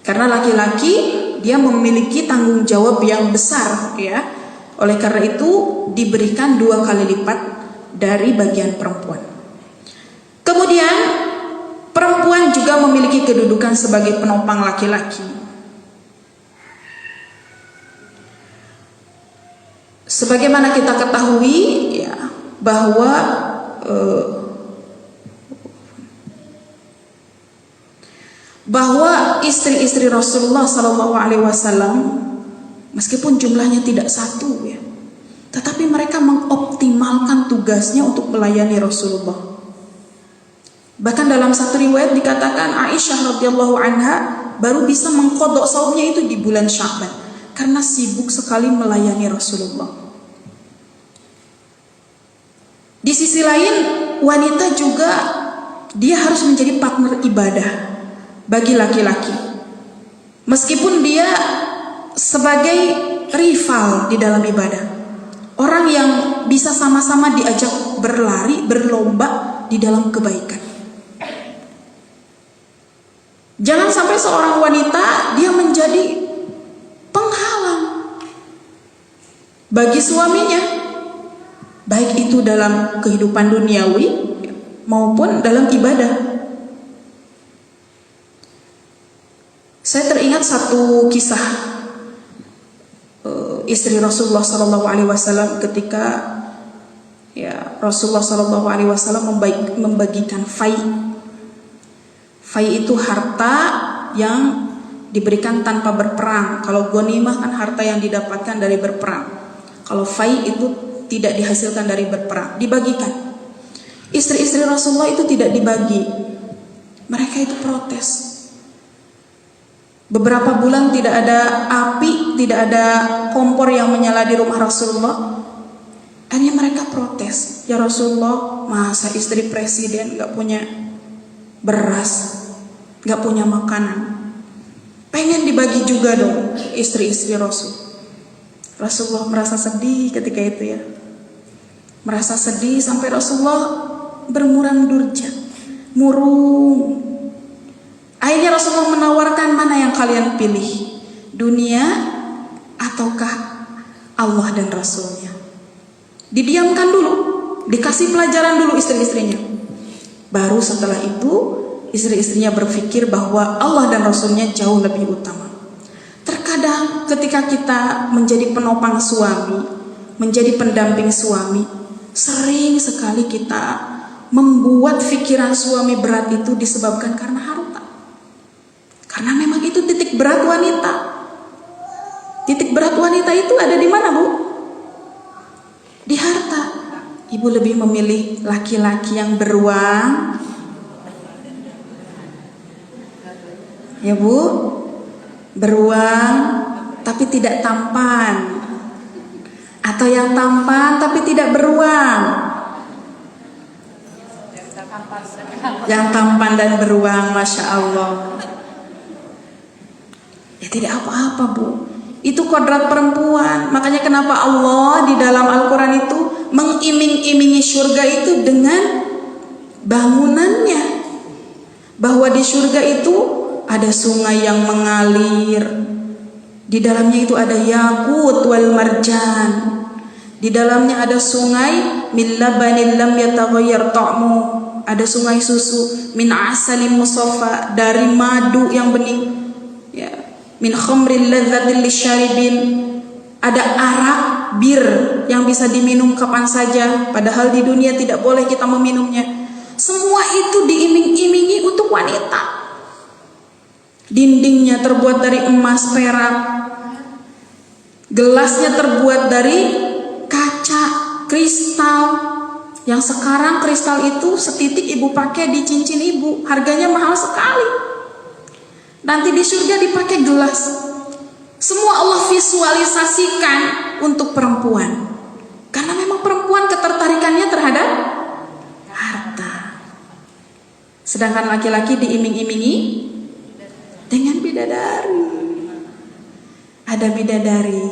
Karena laki-laki dia memiliki tanggung jawab yang besar, ya. Oleh karena itu diberikan 2 kali lipat dari bagian perempuan. Kemudian perempuan juga memiliki kedudukan sebagai penopang laki-laki. Sebagaimana kita ketahui, ya, bahwa istri-istri Rasulullah SAW, meskipun jumlahnya tidak satu, ya, tetapi mereka mengoptimalkan tugasnya untuk melayani Rasulullah. Bahkan dalam satu riwayat dikatakan Aisyah radhiyallahu anha baru bisa mengqadha shaumnya itu di bulan Sya'ban karena sibuk sekali melayani Rasulullah. Di sisi lain, wanita juga dia harus menjadi partner ibadah bagi laki-laki. Meskipun dia sebagai rival di dalam ibadah, orang yang bisa sama-sama diajak berlari, berlomba di dalam kebaikan. Jangan sampai seorang wanita dia menjadi penghalang bagi suaminya, baik itu dalam kehidupan duniawi maupun dalam ibadah. Saya teringat satu kisah istri Rasulullah SAW ketika, ya, Rasulullah SAW membagikan fai. Fai itu harta yang diberikan tanpa berperang. Kalau ghanimah kan harta yang didapatkan dari berperang. Kalau fai itu tidak dihasilkan dari berperang, dibagikan. Istri-istri Rasulullah itu tidak dibagi. Mereka itu protes. Beberapa bulan tidak ada api, tidak ada kompor yang menyala di rumah Rasulullah. Akhirnya mereka protes, ya Rasulullah, masa istri presiden gak punya beras, gak punya makanan, pengen dibagi juga dong istri-istri Rasul. Rasulullah merasa sedih ketika itu, ya, merasa sedih sampai Rasulullah bermuram durja, murung. Akhirnya Rasulullah menawarkan, mana yang kalian pilih, dunia ataukah Allah dan Rasulnya? Didiamkan dulu, dikasih pelajaran dulu istri-istrinya. Baru setelah itu istri-istrinya berpikir bahwa Allah dan Rasulnya jauh lebih utama. Terkadang ketika kita menjadi penopang suami, menjadi pendamping suami, sering sekali kita membuat pikiran suami berat itu disebabkan karena harta. Karena memang itu titik berat wanita. Titik berat wanita itu ada di mana, Bu? Di harta. Ibu lebih memilih laki-laki yang beruang, ya Bu, beruang tapi tidak tampan, atau yang tampan tapi tidak beruang? Yang tampan dan beruang, Masya Allah. Ya tidak apa-apa, Bu. Itu kodrat perempuan. Makanya kenapa Allah di dalam Al-Quran itu mengiming-imingi surga itu dengan bangunannya, bahwa di surga itu ada sungai yang mengalir, di dalamnya itu ada yakut wal marjan, di dalamnya ada sungai min labanin lam yataghayyar ta'mu, ada sungai susu min asalin musaffa, dari madu yang bening, ya, min khamril ladzatil lisyaribin, ada arak bir yang bisa diminum kapan saja, padahal di dunia tidak boleh kita meminumnya. Semua itu diiming-imingi untuk wanita. Dindingnya terbuat dari emas perak, gelasnya terbuat dari kaca kristal, Yang sekarang kristal itu setitik ibu pakai di cincin ibu, harganya mahal sekali. Nanti di surga dipakai gelas. Semua Allah visualisasikan untuk perempuan. Karena memang perempuan ketertarikannya terhadap harta. Sedangkan laki-laki diiming-imingi dengan bidadari. Ada bidadari.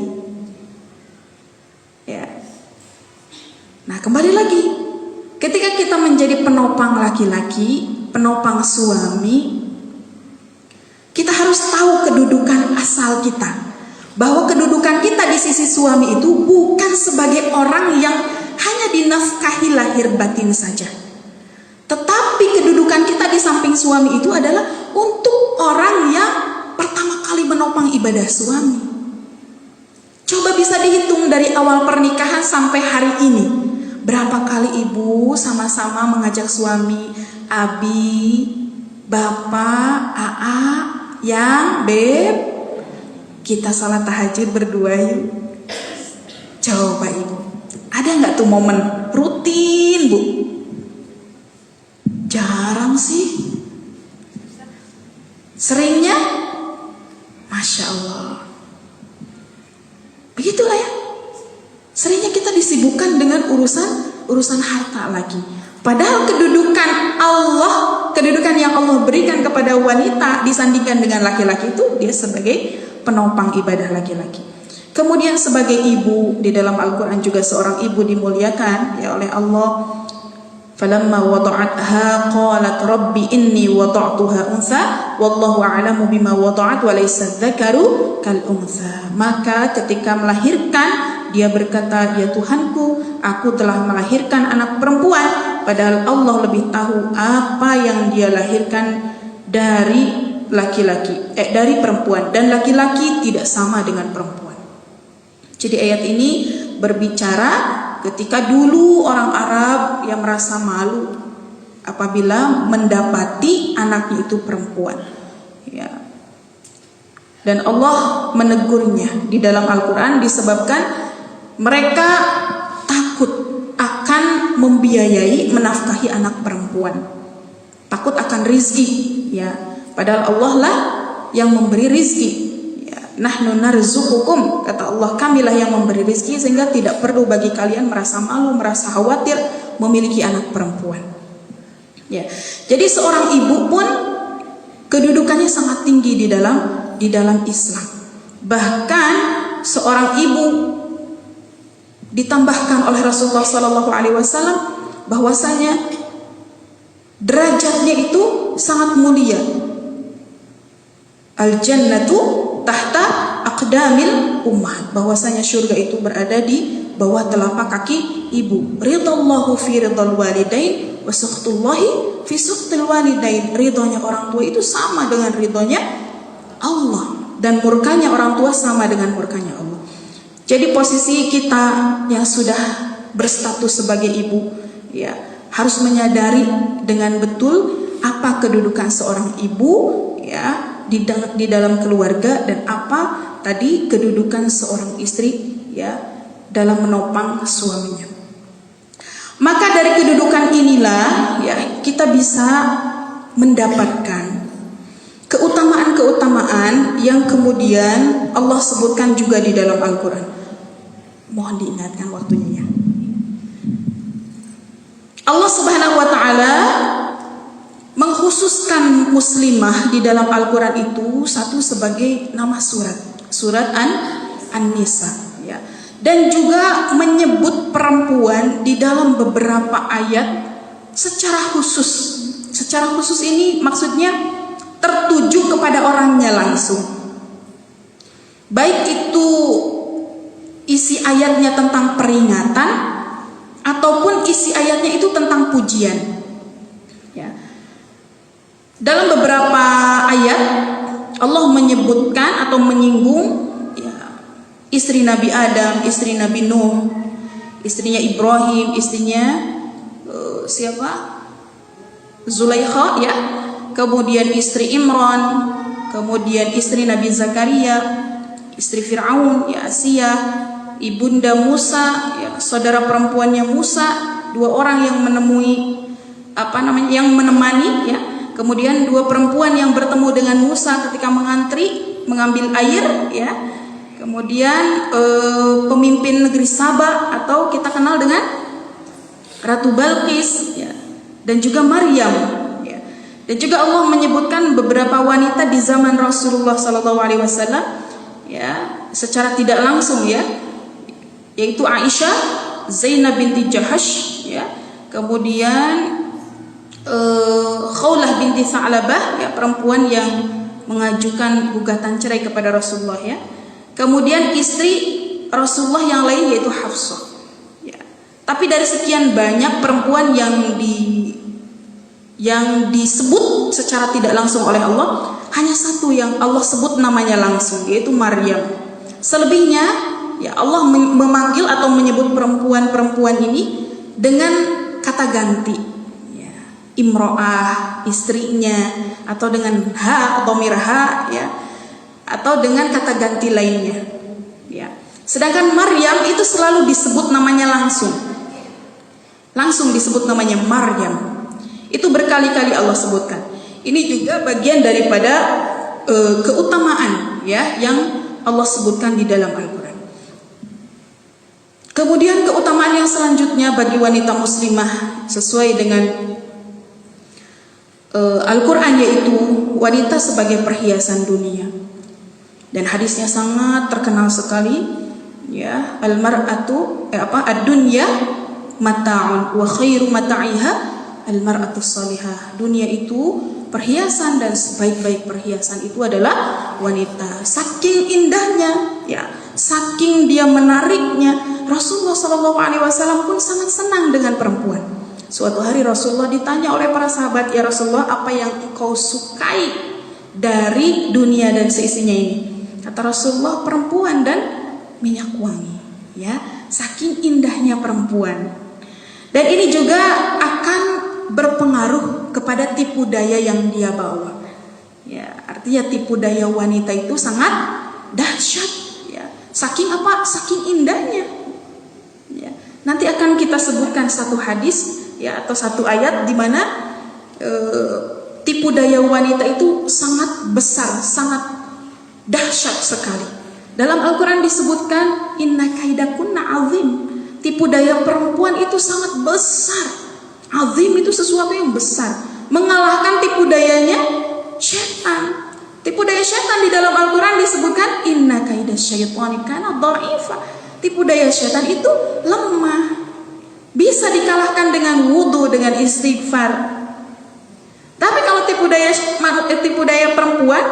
Ya. Nah, kembali lagi. Ketika kita menjadi penopang laki-laki, penopang suami, kita harus tahu kedudukan asal kita. Bahwa kedudukan kita di sisi suami itu bukan sebagai orang yang hanya dinafkahi lahir batin saja. Tetapi kedudukan kita di samping suami itu adalah untuk orang yang pertama kali menopang ibadah suami. Coba bisa dihitung dari awal pernikahan sampai hari ini. Berapa kali ibu sama-sama mengajak suami, Abi, Bapak, Aa, Yang, Beb, kita salat tahajud berdua yuk. Coba ibu, ada nggak tuh momen rutin bu? Jarang sih. Seringnya, Masya Allah. Begitulah ya. Seringnya kita disibukkan dengan urusan harta lagi. Padahal kedudukan Allah, kedudukan yang Allah berikan kepada wanita disandingkan dengan laki-laki itu dia sebagai penopang ibadah laki-laki. Kemudian sebagai ibu, di dalam Al-Quran juga seorang ibu dimuliakan ya oleh Allah. Falamma wada'atha qalat rabbi inni wada'tuha untha wallahu a'lamu bima wada'at wa laysa dzakaru kal untha. Maka ketika melahirkan dia berkata, ya Tuhanku, aku telah melahirkan anak perempuan, padahal Allah lebih tahu apa yang dia lahirkan dari laki-laki, dari perempuan, dan laki-laki tidak sama dengan perempuan. Jadi ayat ini berbicara ketika dulu orang Arab yang merasa malu apabila mendapati anaknya itu perempuan, ya. Dan Allah menegurnya di dalam Al-Quran disebabkan mereka takut akan membiayai menafkahi anak perempuan, takut akan rizki, ya. Padahal Allah lah yang memberi rizki, ya. Nahnu narzuqukum, kata Allah, kamilah yang memberi rizki, sehingga tidak perlu bagi kalian merasa malu, merasa khawatir memiliki anak perempuan, ya. Jadi seorang ibu pun kedudukannya sangat tinggi di dalam Islam. Bahkan seorang ibu ditambahkan oleh Rasulullah SAW bahwasanya derajatnya itu sangat mulia. Al-jannatu tahta aqdamil ummahat, bahwasanya surga itu berada di bawah telapak kaki ibu. Ridallahu fi ridal walidain wa sukhtullahi fi sukhtil walidain. Ridhonya orang tua itu sama dengan ridhonya Allah, dan murkanya orang tua sama dengan murkanya Allah. Jadi posisi kita yang sudah berstatus sebagai ibu, ya, harus menyadari dengan betul apa kedudukan seorang ibu, ya, di dalam keluarga, dan apa tadi kedudukan seorang istri, ya, dalam menopang suaminya. Maka dari kedudukan inilah, ya, kita bisa mendapatkan keutamaan-keutamaan yang kemudian Allah sebutkan juga di dalam Al-Quran. Mohon diingatkan waktunya ya. Allah Subhanahu wa taala mengkhususkan muslimah di dalam Al-Quran itu satu sebagai nama surat An-Nisa, ya. Dan juga menyebut perempuan di dalam beberapa ayat secara khusus. Secara khusus ini maksudnya tertuju kepada orangnya langsung. Baik itu isi ayatnya tentang peringatan ataupun isi ayatnya itu tentang pujian, ya. Dalam beberapa ayat Allah menyebutkan atau menyinggung, ya, istri Nabi Adam, istri Nabi Nuh, istrinya Ibrahim, istrinya siapa? Zulaikha, ya. Kemudian istri Imran, kemudian istri Nabi Zakaria, istri Fir'aun, ya, Asia, ibunda Musa, ya, saudara perempuannya Musa, 2 orang yang menemui yang menemani ya. Kemudian 2 perempuan yang bertemu dengan Musa ketika mengantri mengambil air ya. Kemudian pemimpin negeri Saba atau kita kenal dengan Ratu Balqis ya. Dan juga Maryam ya. Dan juga Allah menyebutkan beberapa wanita di zaman Rasulullah SAW ya, secara tidak langsung ya, yaitu Aisyah, Zainab binti Jahash ya. Kemudian Khawlah binti Sa'labah ya, perempuan yang mengajukan gugatan cerai kepada Rasulullah ya. Kemudian istri Rasulullah yang lain yaitu Hafsah ya. Tapi dari sekian banyak perempuan yang disebut secara tidak langsung oleh Allah, hanya satu yang Allah sebut namanya langsung, yaitu Maryam. Selebihnya ya Allah memanggil atau menyebut perempuan-perempuan ini dengan kata ganti ya. Imro'ah, istrinya, atau dengan ha atau mirha ya, atau dengan kata ganti lainnya ya. Sedangkan Maryam itu selalu disebut namanya langsung disebut namanya Maryam. Itu berkali-kali Allah sebutkan. Ini juga bagian daripada keutamaan ya yang Allah sebutkan di dalam Al-Quran. Kemudian keutamaan yang selanjutnya bagi wanita muslimah sesuai dengan Al-Quran, yaitu wanita sebagai perhiasan dunia. Dan hadisnya sangat terkenal sekali ya, al-mar'atu ad-dunya mata'un wa khairu mata'iha al-mar'atu salihah. Dunia itu perhiasan dan sebaik-baik perhiasan itu adalah wanita. Saking indahnya ya, saking dia menariknya, Rasulullah SAW pun sangat senang dengan perempuan. Suatu hari Rasulullah ditanya oleh para sahabat, "Ya Rasulullah, apa yang engkau sukai dari dunia dan seisinya ini?" Kata Rasulullah, "Perempuan dan minyak wangi." Ya, saking indahnya perempuan. Dan ini juga akan berpengaruh kepada tipu daya yang dia bawa. Ya, artinya tipu daya wanita itu sangat dahsyat. Ya, saking apa? Saking indahnya. Ya, nanti akan kita sebutkan satu hadis ya atau satu ayat di mana tipu daya wanita itu sangat besar, sangat dahsyat sekali. Dalam Al-Quran disebutkan inna kaidakunna azim. Tipu daya perempuan itu sangat besar. Azim itu sesuatu yang besar, mengalahkan tipu dayanya syaitan. Tipu daya syaitan di dalam Al-Quran disebutkan inna kaidasyaitani kana dha'ifa. Tipu daya syaitan itu lemah, bisa dikalahkan dengan wudu, dengan istighfar. Tapi kalau tipu daya perempuan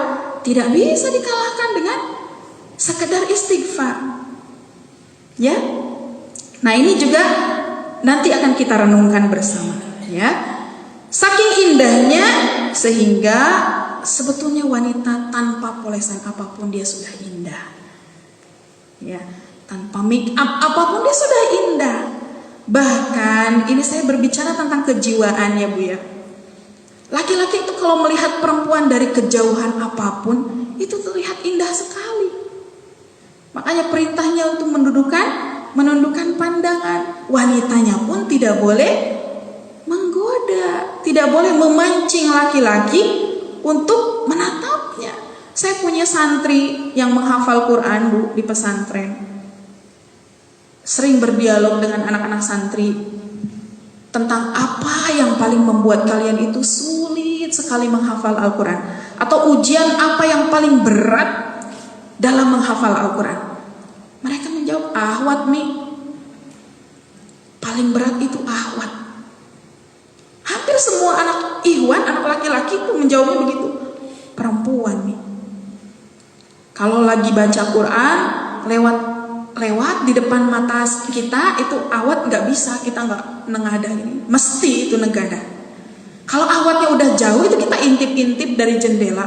tidak bisa dikalahkan dengan sekedar istighfar. Ya. Nah, ini juga nanti akan kita renungkan bersama ya. Saking indahnya sehingga sebetulnya wanita tanpa polesan apapun dia sudah indah. Ya, tanpa make up apapun dia sudah indah. Bahkan ini saya berbicara tentang kejiwaan ya Bu ya. Laki-laki itu kalau melihat perempuan dari kejauhan apapun itu terlihat indah sekali. Makanya perintahnya untuk menundukkan pandangan. Wanitanya pun tidak boleh menggoda, tidak boleh memancing laki-laki untuk menatapnya. Saya punya santri yang menghafal Quran Bu di pesantren. Sering berdialog dengan anak-anak santri tentang apa yang paling membuat kalian itu sulit sekali menghafal Al-Quran, atau ujian apa yang paling berat dalam menghafal Al-Quran. Mereka menjawab ahwat nih. Paling berat itu ahwat. Hampir semua anak ikhwan, anak laki-laki itu menjawabnya begitu. Perempuan nih. Kalau lagi baca Quran lewat di depan mata kita itu awat nggak bisa, kita nggak nengadah ini, mesti itu negadah. Kalau awatnya udah jauh itu kita intip-intip dari jendela.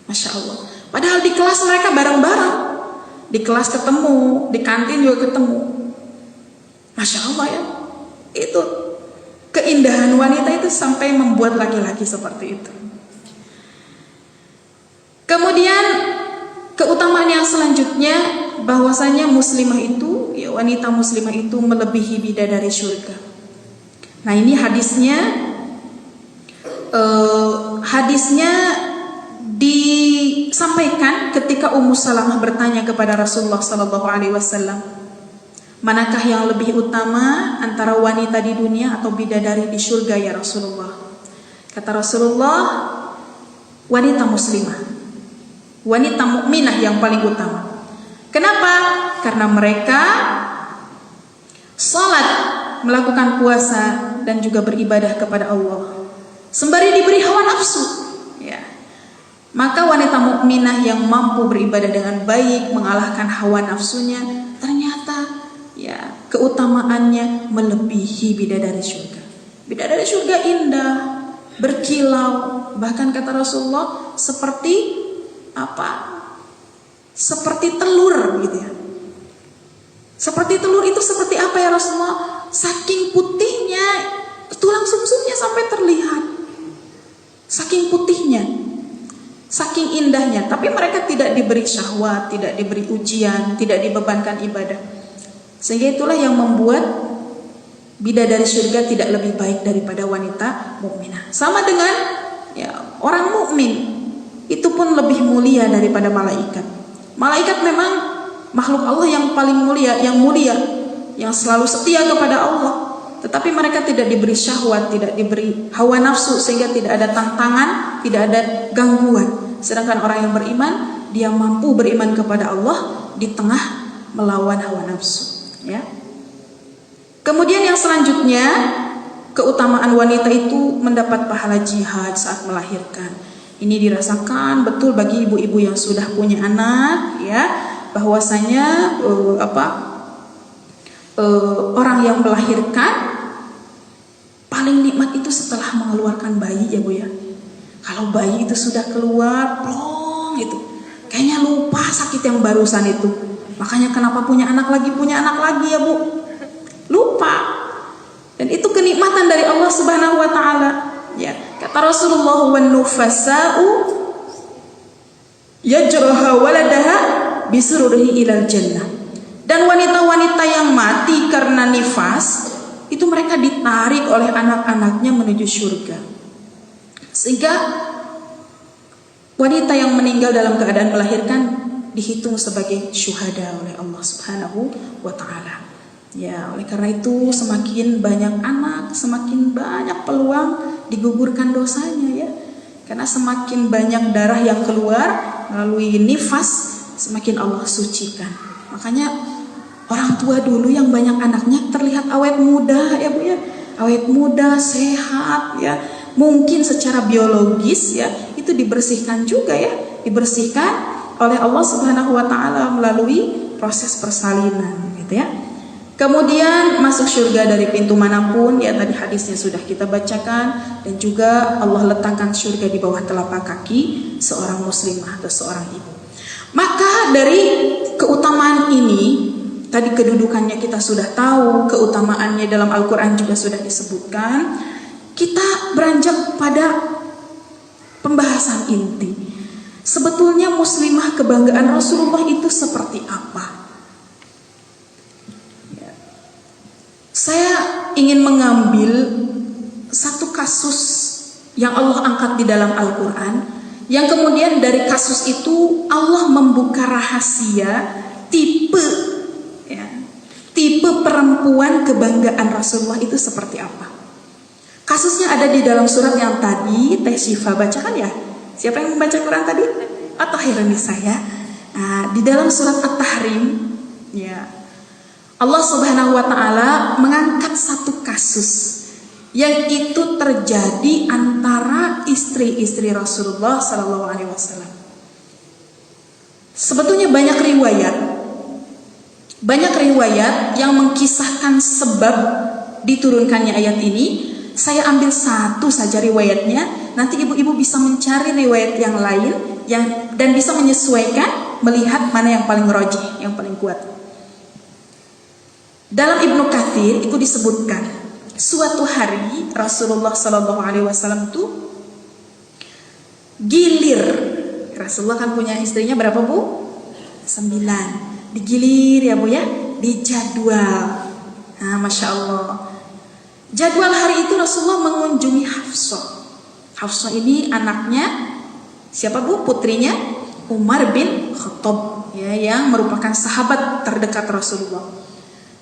Masya Allah. Padahal di kelas mereka bareng-bareng, di kelas ketemu, di kantin juga ketemu. Masya Allah ya. Itu keindahan wanita itu sampai membuat laki-laki seperti itu. Kemudian keutamaan yang selanjutnya bahwasanya muslimah itu ya, wanita muslimah itu melebihi bidadari surga. Nah, ini hadisnya disampaikan ketika Ummu Salamah bertanya kepada Rasulullah sallallahu alaihi wasallam, manakah yang lebih utama antara wanita di dunia atau bidadari di surga ya Rasulullah? Kata Rasulullah, wanita muslimah, wanita mukminah yang paling utama. Kenapa? Karena mereka salat, melakukan puasa, dan juga beribadah kepada Allah sembari diberi hawa nafsu, ya. Maka wanita mukminah yang mampu beribadah dengan baik, mengalahkan hawa nafsunya, ternyata ya keutamaannya melebihi bidadari surga. Bidadari surga indah, berkilau, bahkan kata Rasulullah seperti seperti telur gitu ya. Seperti telur itu seperti apa ya Rasulullah? Saking putihnya, tulang sumsumnya sampai terlihat. Saking putihnya, saking indahnya. Tapi mereka tidak diberi syahwat, tidak diberi ujian, tidak dibebankan ibadah. Sehingga itulah yang membuat bidadari surga tidak lebih baik daripada wanita mukminah. Sama dengan ya, orang mukmin itu pun lebih mulia daripada malaikat. Malaikat memang makhluk Allah yang paling mulia, yang selalu setia kepada Allah. Tetapi mereka tidak diberi syahwat, tidak diberi hawa nafsu, sehingga tidak ada tantangan, tidak ada gangguan. Sedangkan orang yang beriman, dia mampu beriman kepada Allah di tengah melawan hawa nafsu, ya. Kemudian yang selanjutnya, keutamaan wanita itu mendapat pahala jihad saat melahirkan. Ini dirasakan betul bagi ibu-ibu yang sudah punya anak, ya, bahwasanya orang yang melahirkan paling nikmat itu setelah mengeluarkan bayi, ya Bu ya. Kalau bayi itu sudah keluar, plong itu, kayaknya lupa sakit yang barusan itu. Makanya kenapa punya anak lagi ya Bu, lupa. Dan itu kenikmatan dari Allah Subhanahu wa taala, ya. Kata Rasulullah, wan nufasa'u yajraha waladaha bisururihi ilal jannah. Dan wanita-wanita yang mati karena nifas itu mereka ditarik oleh anak-anaknya menuju surga. Sehingga wanita yang meninggal dalam keadaan melahirkan dihitung sebagai syuhada oleh Allah Subhanahu wa taala. Ya, oleh karena itu semakin banyak anak, semakin banyak peluang digugurkan dosanya, ya. Karena semakin banyak darah yang keluar melalui nifas, semakin Allah sucikan. Makanya orang tua dulu yang banyak anaknya terlihat awet muda, ya Bu ya. Awet muda, sehat, ya. Mungkin secara biologis, ya, itu dibersihkan juga, ya. Dibersihkan oleh Allah Subhanahu wa taala melalui proses persalinan, gitu ya. Kemudian masuk surga dari pintu manapun, ya, tadi hadisnya sudah kita bacakan. Dan juga Allah letakkan surga di bawah telapak kaki seorang muslimah atau seorang ibu. Maka dari keutamaan ini, tadi kedudukannya kita sudah tahu, keutamaannya dalam Al-Quran juga sudah disebutkan. Kita beranjak pada pembahasan inti. Sebetulnya muslimah kebanggaan Rasulullah itu seperti apa? Saya ingin mengambil satu kasus yang Allah angkat di dalam Al-Quran, yang kemudian dari kasus itu Allah membuka rahasia tipe perempuan kebanggaan Rasulullah itu seperti apa. Kasusnya ada di dalam surat yang tadi Teh Syifa bacakan, ya. Siapa yang membaca Quran tadi? At-Tahrim saya. Nah, di dalam surat At-Tahrim, ya, Allah Subhanahu wa taala mengangkat satu kasus yang itu terjadi antara istri-istri Rasulullah sallallahu alaihi wasallam. Sebetulnya banyak riwayat yang mengkisahkan sebab diturunkannya ayat ini. Saya ambil satu saja riwayatnya, nanti ibu-ibu bisa mencari riwayat yang lain dan bisa menyesuaikan, melihat mana yang paling rajih, yang paling kuat. Dalam Ibnu Katsir itu disebutkan, suatu hari Rasulullah Sallallahu Alaihi Wasallam itu gilir. Rasulullah kan punya istrinya berapa Bu? 9. Digilir, ya Bu ya, dijadwal. Nah, Masya Allah. Jadwal hari itu Rasulullah mengunjungi Hafsah. Hafsah ini anaknya siapa Bu? Putrinya Umar bin Khattab, ya, yang merupakan sahabat terdekat Rasulullah.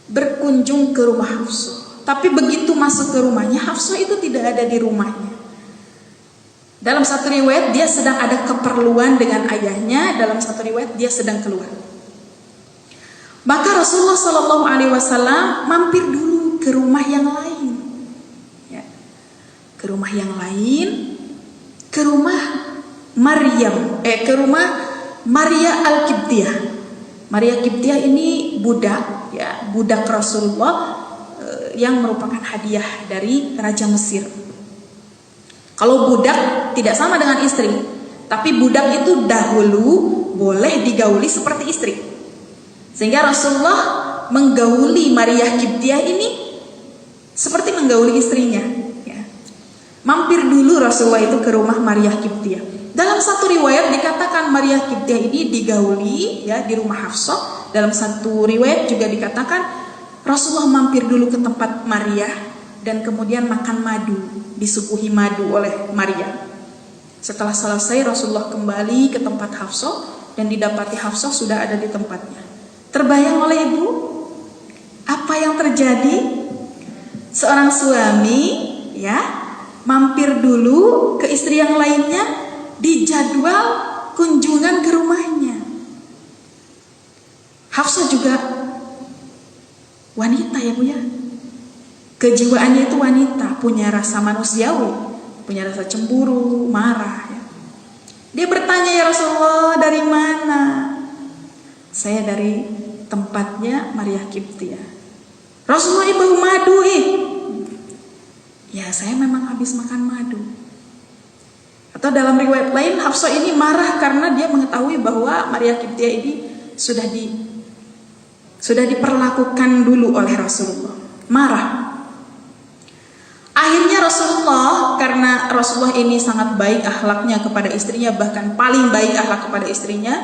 Berkunjung ke rumah Hafsah. Tapi begitu masuk ke rumahnya, Hafsah itu tidak ada di rumahnya. Dalam satu riwayat dia sedang ada keperluan dengan ayahnya, dalam satu riwayat dia sedang keluar. Maka Rasulullah Shallallahu Alaihi Wasallam mampir dulu ke rumah yang lain, ya. Ke rumah yang lain, ke rumah ke rumah Maria Al-Qibtiyah. Maria Qibtiyah ini budak, ya, budak Rasulullah yang merupakan hadiah dari Raja Mesir. Kalau budak tidak sama dengan istri, tapi budak itu dahulu boleh digauli seperti istri. Sehingga Rasulullah menggauli Maria Qibtiyah ini seperti menggauli istrinya, ya. Mampir dulu Rasulullah itu ke rumah Maria Qibtiyah. Dalam satu riwayat dikatakan Maria Qibtiyah ini digauli, ya, di rumah Hafsah. Dalam satu riwayat juga dikatakan Rasulullah mampir dulu ke tempat Maria dan kemudian makan madu, disuguhi madu oleh Maria. Setelah selesai Rasulullah kembali ke tempat Hafsah dan didapati Hafsah sudah ada di tempatnya. Terbayang oleh ibu apa yang terjadi? Seorang suami, ya, mampir dulu ke istri yang lainnya, dijadwal kunjungan ke rumahnya. Hafsah juga wanita, ya Bu, ya. Kejiwaannya itu wanita, punya rasa manusiawi, punya rasa cemburu, marah, ya. Dia bertanya, ya Rasulullah, dari mana? Saya dari tempatnya Maria Qibtiyah. Rasulullah, bau madu, ya, saya memang habis makan madu. Atau dalam riwayat lain Hafsah ini marah karena dia mengetahui bahwa Maria Qibtiyah ini sudah diperlakukan dulu oleh Rasulullah. Marah. Akhirnya Rasulullah, karena Rasulullah ini sangat baik akhlaknya kepada istrinya, bahkan paling baik akhlak kepada istrinya,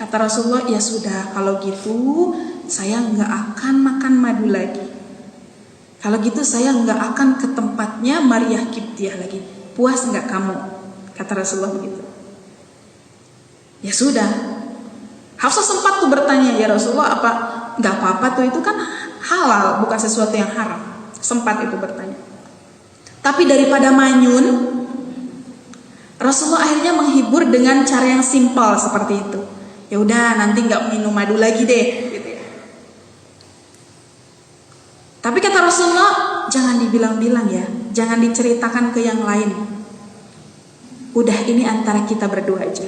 kata Rasulullah, ya sudah, kalau gitu saya nggak akan makan madu lagi. Kalau gitu saya nggak akan ke tempatnya Maria Qibtiyah lagi. Puas nggak kamu? Kata Rasulullah begitu. Ya sudah. Hafsah sempat tuh bertanya, ya Rasulullah, apa nggak apa-apa tuh, itu kan halal, bukan sesuatu yang haram. Sempat itu bertanya. Tapi daripada manyun, Rasulullah akhirnya menghibur dengan cara yang simpel seperti itu. Ya udah, nanti nggak minum madu lagi deh, gitu ya. Tapi kata Rasulullah, jangan dibilang-bilang ya, jangan diceritakan ke yang lain. Udah, ini antara kita berdua aja.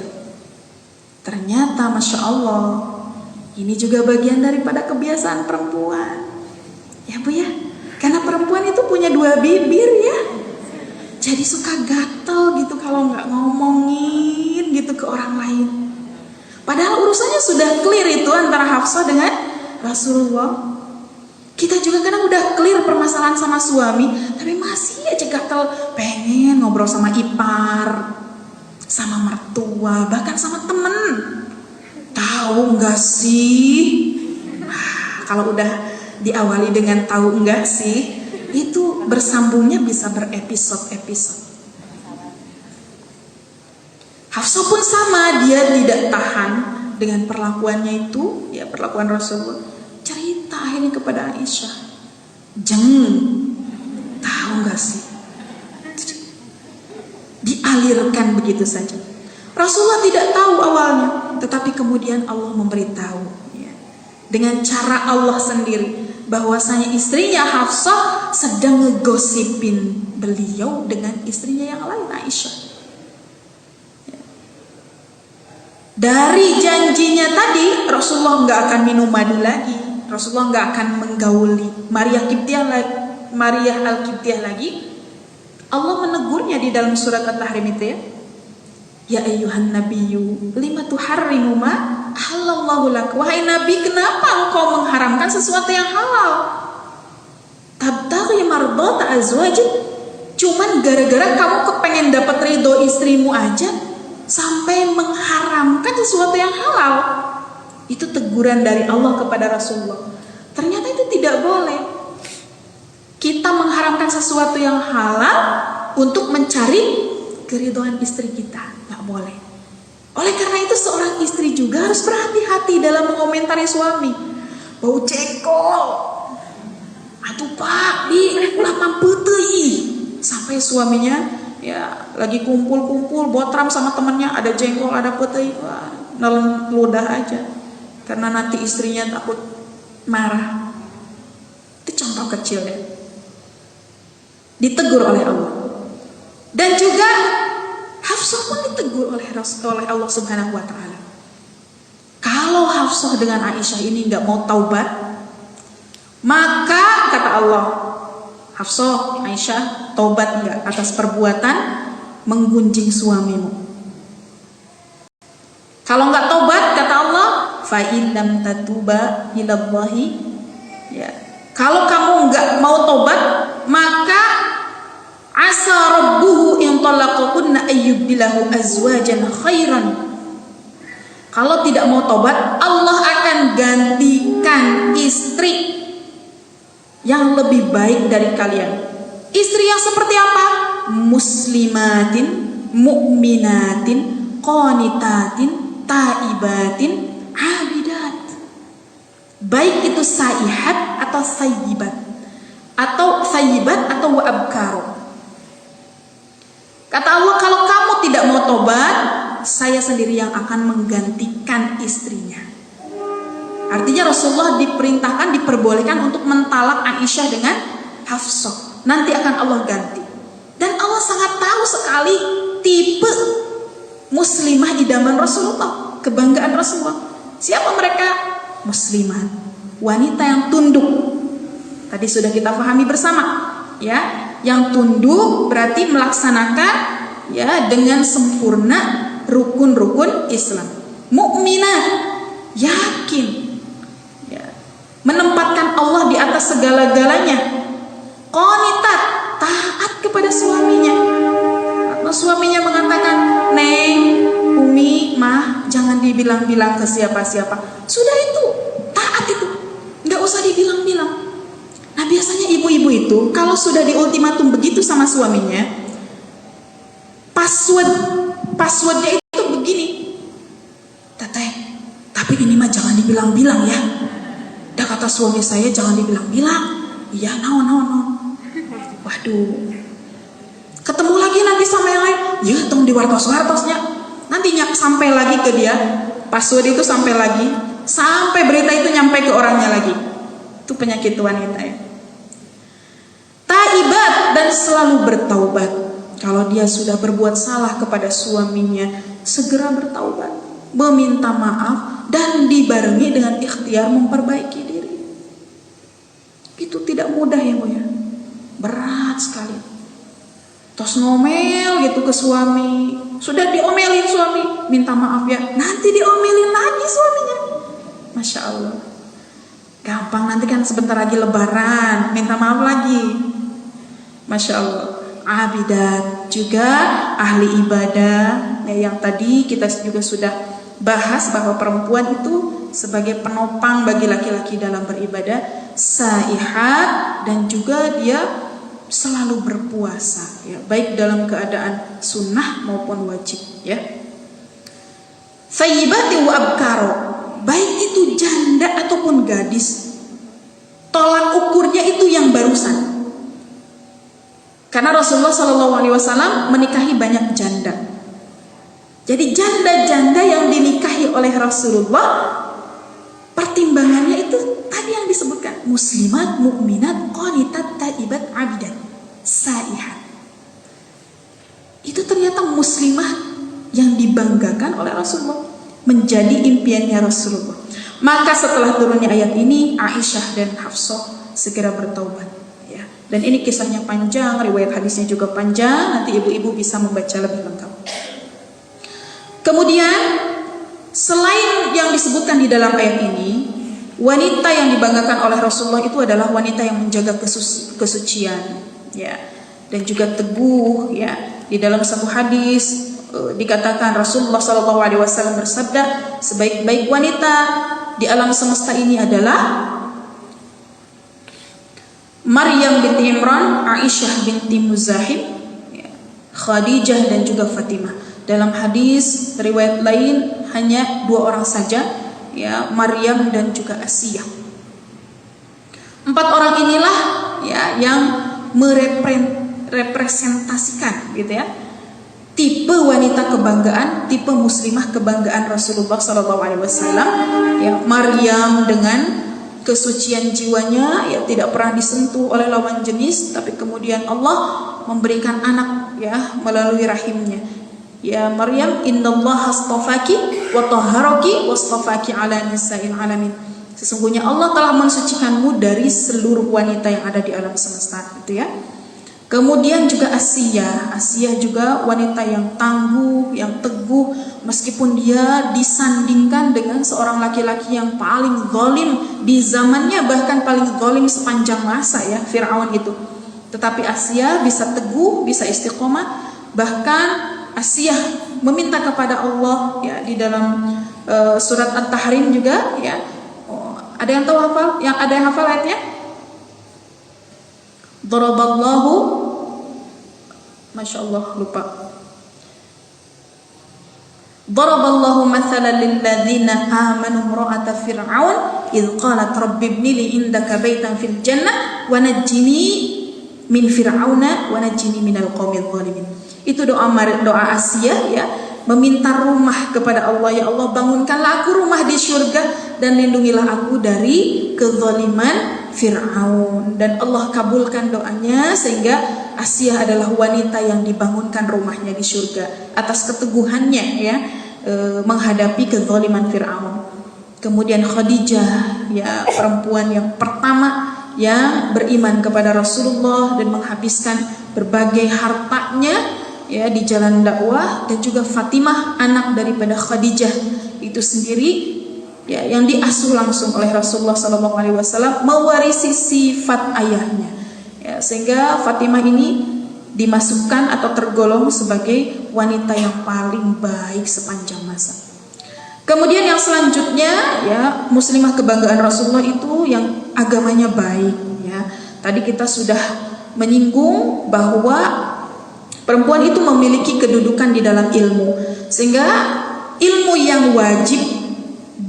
Ternyata Masya Allah, ini juga bagian daripada kebiasaan perempuan, ya Bu, ya. Karena perempuan itu punya dua bibir, ya. Jadi suka gatel gitu kalau nggak ngomongin gitu ke orang lain. Padahal urusannya sudah clear itu antara Hafsah dengan Rasulullah. Kita juga kadang udah clear permasalahan sama suami, tapi masih aja gatel, pengen ngobrol sama ipar, sama mertua, bahkan sama temen. Tahu nggak sih? Kalau udah diawali dengan tahu enggak sih, itu bersambungnya bisa berepisode-episode. Hafsah pun sama, dia tidak tahan dengan perlakuannya itu, ya, perlakuan Rasulullah. Cerita akhirnya kepada Aisyah, tahu enggak sih? Dialirkan begitu saja. Rasulullah tidak tahu awalnya, tetapi kemudian Allah memberitahu, ya, dengan cara Allah sendiri, bahwasanya istrinya Hafsah sedang ngegosipin beliau dengan istrinya yang lain, Aisyah. Dari janjinya tadi, Rasulullah nggak akan minum madu lagi, Rasulullah nggak akan menggauli Maria Al-Qibtiyah lagi. Allah menegurnya di dalam surat At-Tahrim itu, ya. Ya ayyuhan nabiyyu lima tuharrimu ma halallahu lak. Wahai Nabi, kenapa engkau mengharamkan sesuatu yang halal? Tabtaghi mardata azwajik. Cuman gara-gara kamu kepengen dapat ridho istrimu aja sampai mengharamkan sesuatu yang halal. Itu teguran dari Allah kepada Rasulullah. Ternyata itu tidak boleh. Kita mengharamkan sesuatu yang halal untuk mencari keridhaan istri kita, nggak boleh. Oleh karena itu seorang istri juga harus berhati-hati dalam mengomentari suami. Bau jengkol, atuh pak, di ulah putih. Sampai suaminya ya lagi kumpul-kumpul botram sama temennya, ada jengkol, ada putih, wah, nelen ludah aja. Karena nanti istrinya takut marah. Itu contoh kecil ya. Ditegur oleh Allah. Dan juga Hafsah pun ditegur oleh Allah Subhanahu wa taala. Kalau Hafsah dengan Aisyah ini nggak mau taubat, maka kata Allah, Hafsah, Aisyah, taubat nggak atas perbuatan menggunjing suamimu. Kalau nggak taubat, kata Allah, fa in lam tatuba ilallahi, ya. Kalau kamu nggak mau taubat, maka asa rabbuhu in talaqakunna ayyubdilahu azwajan khairan. Kalau tidak mau tobat, Allah akan gantikan istri yang lebih baik dari kalian. Istri yang seperti apa? Muslimatin, mu'minatin, qanitatin, taibatin, abidat. Baik itu saihat atau sayyibat, atau sayyibat atau abkar. Kata Allah, kalau kamu tidak mau tobat, saya sendiri yang akan menggantikan istrinya. Artinya Rasulullah diperintahkan, diperbolehkan untuk mentalak Aisyah dengan Hafsah. Nanti akan Allah ganti. Dan Allah sangat tahu sekali tipe muslimah idaman Rasulullah, kebanggaan Rasulullah. Siapa mereka? Muslimah, wanita yang tunduk. Tadi sudah kita pahami bersama, ya. Yang tunduk berarti melaksanakan ya dengan sempurna rukun-rukun Islam. Mukminah, yakin, ya, menempatkan Allah di atas segala-galanya. Qanitat, taat kepada suaminya. Atau suaminya mengatakan, Neng, Umi, Mah, jangan dibilang-bilang ke siapa-siapa. Sudah itu, taat itu, nggak usah dibilang-bilang. Nah biasanya ibu-ibu itu kalau sudah diultimatum begitu sama suaminya, passwordnya itu begini, Teteh, tapi ini mah jangan dibilang-bilang ya. Dah kata suami saya jangan dibilang-bilang. Iya, no. Waduh, ketemu lagi nanti sama yang lain, ya tong di wartos-wartosnya. Nantinya sampai lagi ke dia, password itu sampai lagi, sampai berita itu nyampe ke orangnya lagi. Itu penyakit wanita ya. Taibat, dan selalu bertaubat. Kalau dia sudah berbuat salah kepada suaminya, segera bertaubat, meminta maaf, dan dibarengi dengan ikhtiar memperbaiki diri. Itu tidak mudah ya Bu ya, berat sekali. Terus ngomel gitu ke suami, sudah diomelin suami, minta maaf ya, nanti diomelin lagi suaminya. Masya Allah, gampang, nanti kan sebentar lagi lebaran, minta maaf lagi. Masya Allah. Abidat, juga ahli ibadah ya, yang tadi kita juga sudah bahas bahwa perempuan itu sebagai penopang bagi laki-laki dalam beribadah. Saihat, dan juga dia selalu berpuasa ya, baik dalam keadaan sunnah maupun wajib ya. Sayyibati wa abkaro, baik itu janda ataupun gadis, tolak ukurnya itu yang barusan. Karena Rasulullah SAW menikahi banyak janda. Jadi janda-janda yang dinikahi oleh Rasulullah, pertimbangannya itu tadi yang disebutkan, muslimat, mukminat, qanitat, taibat, abidat, saihat. Itu ternyata muslimah yang dibanggakan oleh Rasulullah, menjadi impiannya Rasulullah. Maka setelah turunnya ayat ini, Aisyah dan Hafsah segera bertaubat. Dan ini kisahnya panjang, riwayat hadisnya juga panjang, nanti ibu-ibu bisa membaca lebih lengkap. Kemudian selain yang disebutkan di dalam ayat ini, wanita yang dibanggakan oleh Rasulullah itu adalah wanita yang menjaga kesucian ya, dan juga teguh ya. Di dalam satu hadis dikatakan Rasulullah SAW bersabda, sebaik-baik wanita di alam semesta ini adalah Maryam binti Imran, Aisyah binti Muzahim, Khadijah dan juga Fatimah. Dalam hadis riwayat lain hanya 2 orang saja, ya, Maryam dan juga Asiyah. 4 orang inilah ya yang merepresentasikan gitu ya tipe wanita kebanggaan, tipe muslimah kebanggaan Rasulullah SAW. Ya, Maryam dengan kesucian jiwanya, ya, tidak pernah disentuh oleh lawan jenis, tapi kemudian Allah memberikan anak, ya, melalui rahimnya. Ya Maryam, innallaha astafaki wa tahharaki wastafaki ala nisa'il alamin. Sesungguhnya Allah telah mensucikanmu dari seluruh wanita yang ada di alam semesta, gitu ya. Kemudian juga Asiyah juga wanita yang tangguh, yang teguh, meskipun dia disandingkan dengan seorang laki-laki yang paling zalim di zamannya, bahkan paling zalim sepanjang masa, ya, Fir'aun itu. Tetapi Asiyah bisa teguh, bisa istiqomah. Bahkan Asiyah meminta kepada Allah, ya, di dalam surat At-Tahrim juga, ya. Ada yang tahu hafal? Yang ada yang hafal ayatnya? Daraballahu, Masya Allah, lupa. Daraballahu mathalan lilladzina amanu imra'ata fir'aun idh qalat rabbi ibni li indaka baitan fil jannah wa najjini min fir'auna wa najjini minal qaumidh dhalimin. Itu doa Asiyah, ya, meminta rumah kepada Allah. Ya Allah, bangunkanlah aku rumah di surga dan lindungilah aku dari kezaliman Fir'aun. Dan Allah kabulkan doanya sehingga Asiyah adalah wanita yang dibangunkan rumahnya di surga atas keteguhannya, ya, menghadapi kezaliman Fir'aun. Kemudian Khadijah, ya, perempuan yang pertama yang beriman kepada Rasulullah dan menghabiskan berbagai hartanya, ya, di jalan dakwah. Dan juga Fatimah, anak daripada Khadijah itu sendiri, ya, yang diasuh langsung oleh Rasulullah SAW, mewarisi sifat ayahnya, ya, sehingga Fatimah ini dimasukkan atau tergolong sebagai wanita yang paling baik sepanjang masa. Kemudian yang selanjutnya, ya, muslimah kebanggaan Rasulullah itu yang agamanya baik, ya. Tadi kita sudah menyinggung bahwa perempuan itu memiliki kedudukan di dalam ilmu, sehingga ilmu yang wajib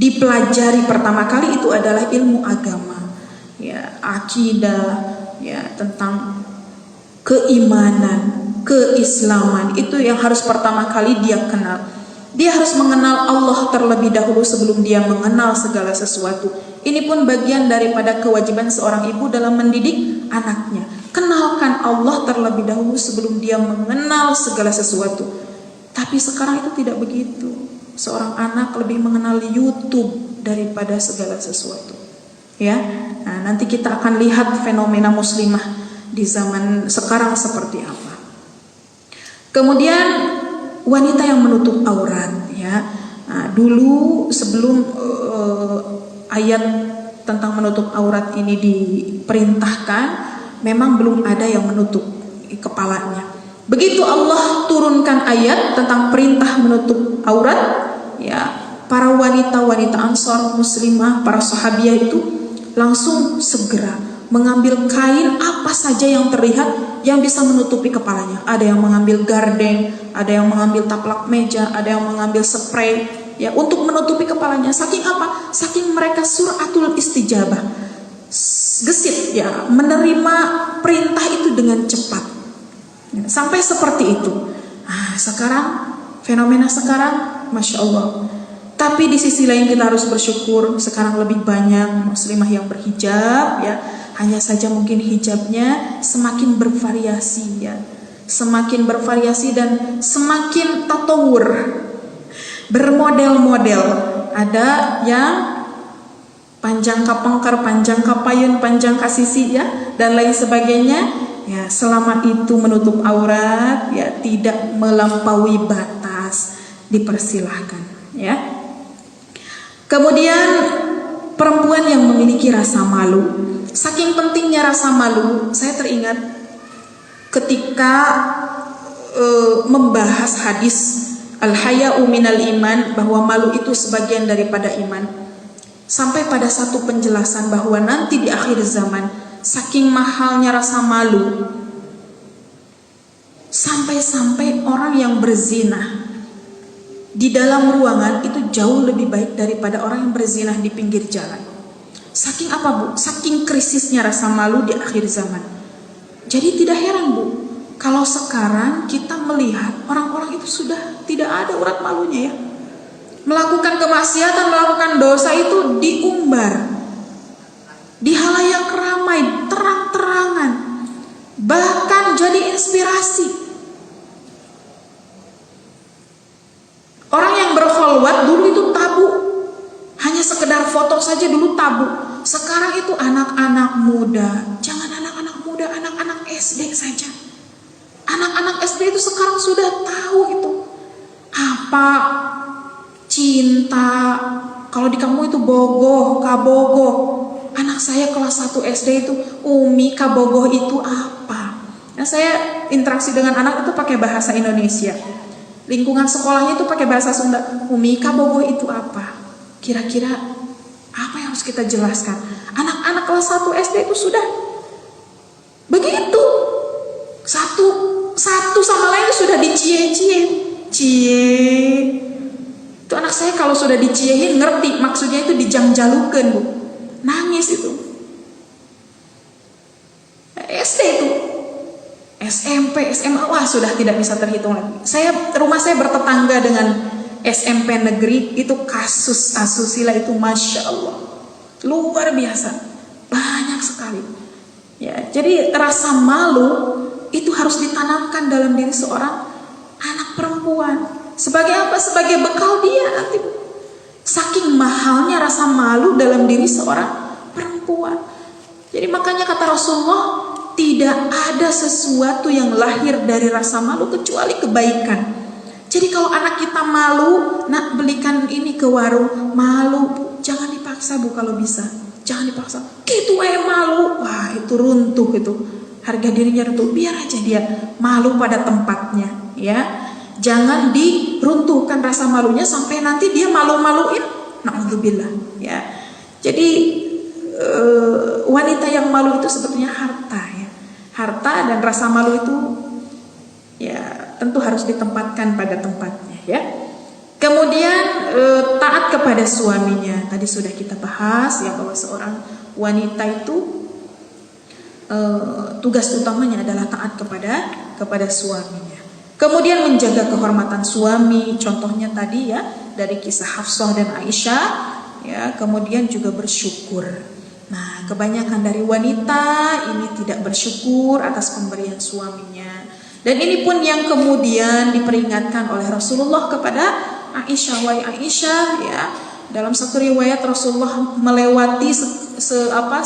dipelajari pertama kali itu adalah ilmu agama, ya, akidah, ya, tentang keimanan, keislaman. Itu yang harus pertama kali dia kenal. Dia harus mengenal Allah terlebih dahulu sebelum dia mengenal segala sesuatu. Ini pun bagian daripada kewajiban seorang ibu dalam mendidik anaknya. Kenalkan Allah terlebih dahulu sebelum dia mengenal segala sesuatu. Tapi sekarang itu tidak begitu. Seorang anak lebih mengenal YouTube daripada segala sesuatu, ya. Nah, nanti kita akan lihat fenomena muslimah di zaman sekarang seperti apa. Kemudian wanita yang menutup aurat, ya. Nah, dulu sebelum ayat tentang menutup aurat ini diperintahkan, memang belum ada yang menutup kepalanya. Begitu Allah turunkan ayat tentang perintah menutup aurat, ya, para wanita-wanita Ansor muslimah, para sahabiah itu langsung segera mengambil kain apa saja yang terlihat yang bisa menutupi kepalanya. Ada yang mengambil gardeng, ada yang mengambil taplak meja, ada yang mengambil spray, ya, untuk menutupi kepalanya. Saking apa? Saking mereka suratul istijabah, gesit, ya, menerima perintah itu dengan cepat, ya, sampai seperti itu. Nah, sekarang fenomena sekarang, Masya Allah. Tapi di sisi lain kita harus bersyukur sekarang lebih banyak muslimah yang berhijab, ya. Hanya saja mungkin hijabnya semakin bervariasi, ya, semakin bervariasi dan semakin tatawur, bermodel-model. Ada yang panjang kapengker, panjang kapayun, panjang kasisi, ya, dan lain sebagainya. Ya, selama itu menutup aurat, ya, tidak melampaui batas, dipersilahkan, ya. Kemudian perempuan yang memiliki rasa malu. Saking pentingnya rasa malu, saya teringat ketika membahas hadis al-haya'u minal iman, bahwa malu itu sebagian daripada iman. Sampai pada satu penjelasan bahwa nanti di akhir zaman saking mahalnya rasa malu, sampai-sampai orang yang berzina di dalam ruangan itu jauh lebih baik daripada orang yang berzina di pinggir jalan. Saking apa, Bu? Saking krisisnya rasa malu di akhir zaman. Jadi tidak heran, Bu, kalau sekarang kita melihat orang-orang itu sudah tidak ada urat malunya ya. Melakukan kemaksiatan, melakukan dosa itu diumbar di halayak ramai, terang-terangan, bahkan jadi inspirasi. Orang yang berkholwat dulu itu tabu, hanya sekedar foto saja dulu tabu. Sekarang itu anak-anak muda, jangan anak-anak muda, anak-anak SD saja. Anak-anak SD itu sekarang sudah tahu itu apa cinta. Kalau di kamu itu bogoh, kabogoh. Anak saya kelas 1 SD itu umi kabogoh itu apa? Nah, saya interaksi dengan anak itu pakai bahasa Indonesia. Lingkungan sekolahnya itu pakai bahasa Sunda. Umi kabogoh itu apa? Kira-kira apa yang harus kita jelaskan? Anak-anak kelas 1 SD itu sudah begitu. Satu sama lain sudah dicie-cie. Cie. Itu anak saya kalau sudah diciehin ngerti maksudnya itu dijang-jalukan, Bu. Nangis itu. SD itu. SMP, SMA, wah sudah tidak bisa terhitung lagi. Rumah saya bertetangga dengan SMP negeri, itu kasus asusila itu Masya Allah luar biasa, banyak sekali ya. Jadi rasa malu itu harus ditanamkan dalam diri seorang anak perempuan. Sebagai apa? Sebagai bekal dia nanti. Saking mahalnya rasa malu dalam diri seorang perempuan. Jadi makanya kata Rasulullah, tidak ada sesuatu yang lahir dari rasa malu kecuali kebaikan. Jadi kalau anak kita malu, nak belikan ini ke warung, malu, Bu, jangan dipaksa, Bu, kalau bisa. Jangan dipaksa. Gitu malu. Wah, itu runtuh itu. Harga dirinya runtuh. Biar aja dia malu pada tempatnya, ya. Jangan diruntuhkan rasa malunya sampai nanti dia malu-maluin. Na'udzubillah, ya. Jadi wanita yang malu itu sebetulnya harta, ya. Harta dan rasa malu itu ya tentu harus ditempatkan pada tempatnya, ya. Kemudian taat kepada suaminya. Tadi sudah kita bahas ya bahwa seorang wanita itu tugas utamanya adalah taat kepada suaminya. Kemudian menjaga kehormatan suami. Contohnya tadi ya dari kisah Hafsah dan Aisyah, ya. Kemudian juga bersyukur. Nah, kebanyakan dari wanita ini tidak bersyukur atas pemberian suaminya. Dan ini pun yang kemudian diperingatkan oleh Rasulullah kepada Aisyah. Wahai Aisyah, ya, dalam satu riwayat Rasulullah melewati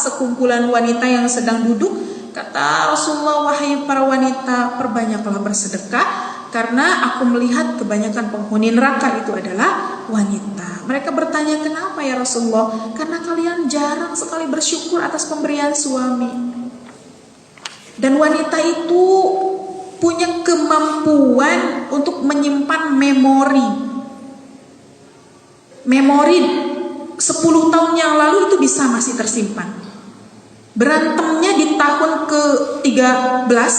sekumpulan wanita yang sedang duduk. Kata Rasulullah, wahai para wanita, perbanyaklah bersedekah, karena aku melihat kebanyakan penghuni neraka itu adalah wanita. Mereka bertanya, kenapa ya Rasulullah? Karena kalian jarang sekali bersyukur atas pemberian suami. Dan wanita itu punya kemampuan untuk menyimpan memori 10 tahun yang lalu itu bisa masih tersimpan. Berantemnya di tahun ke-13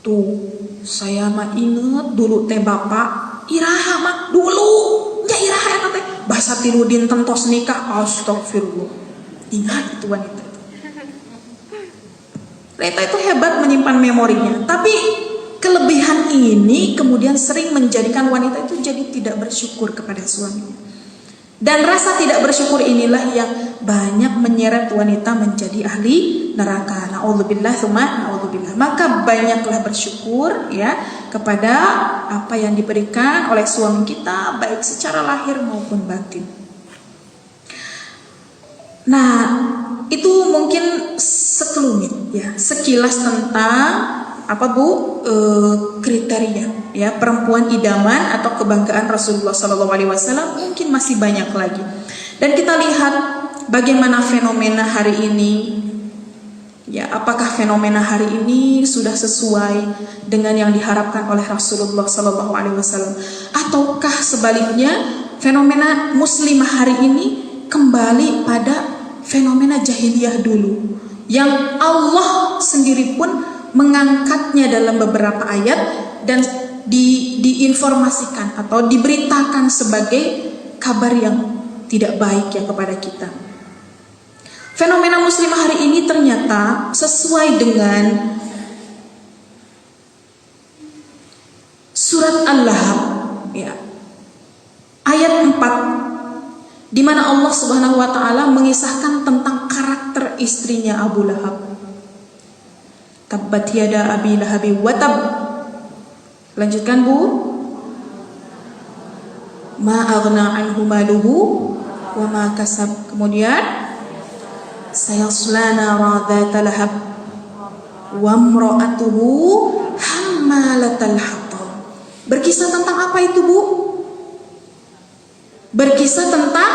tuh, saya mah inget dulu teh bapak iraha mah dulu nya iraha eta teh basa tilu dinten tos nikah. Astagfirullah. Ingat itu wanita itu. Wanita itu hebat menyimpan memorinya. Tapi kelebihan ini kemudian sering menjadikan wanita itu jadi tidak bersyukur kepada suaminya. Dan rasa tidak bersyukur inilah yang banyak menyeret wanita menjadi ahli neraka. Na'udzubillah tsumma na'udzubillah. Maka banyaklah bersyukur ya kepada apa yang diberikan oleh suami kita, baik secara lahir maupun batin. Nah, itu mungkin sekelumit ya, sekilas tentang apa Bu kriteria ya perempuan idaman atau kebanggaan Rasulullah SAW. Mungkin masih banyak lagi. Dan kita lihat bagaimana fenomena hari ini. Ya, apakah fenomena hari ini sudah sesuai dengan yang diharapkan oleh Rasulullah SAW, ataukah sebaliknya fenomena muslimah hari ini kembali pada fenomena jahiliyah dulu yang Allah sendiri pun mengangkatnya dalam beberapa ayat dan diinformasikan atau diberitakan sebagai kabar yang tidak baik ya kepada kita. Fenomena muslimah hari ini ternyata sesuai dengan surat Al-Lahab ya, ayat 4, di mana Allah Subhanahu wa taala mengisahkan tentang karakter istrinya Abu Lahab. Tabbat yada abi lahabi wa tab. Lanjutkan Bu. Ma aghna anhu maluhu wa ma kasab. Kemudian sayasla nara dzata lahab wa imra'atuhu hammalatal hatab. Berkisah tentang apa itu, Bu? Berkisah tentang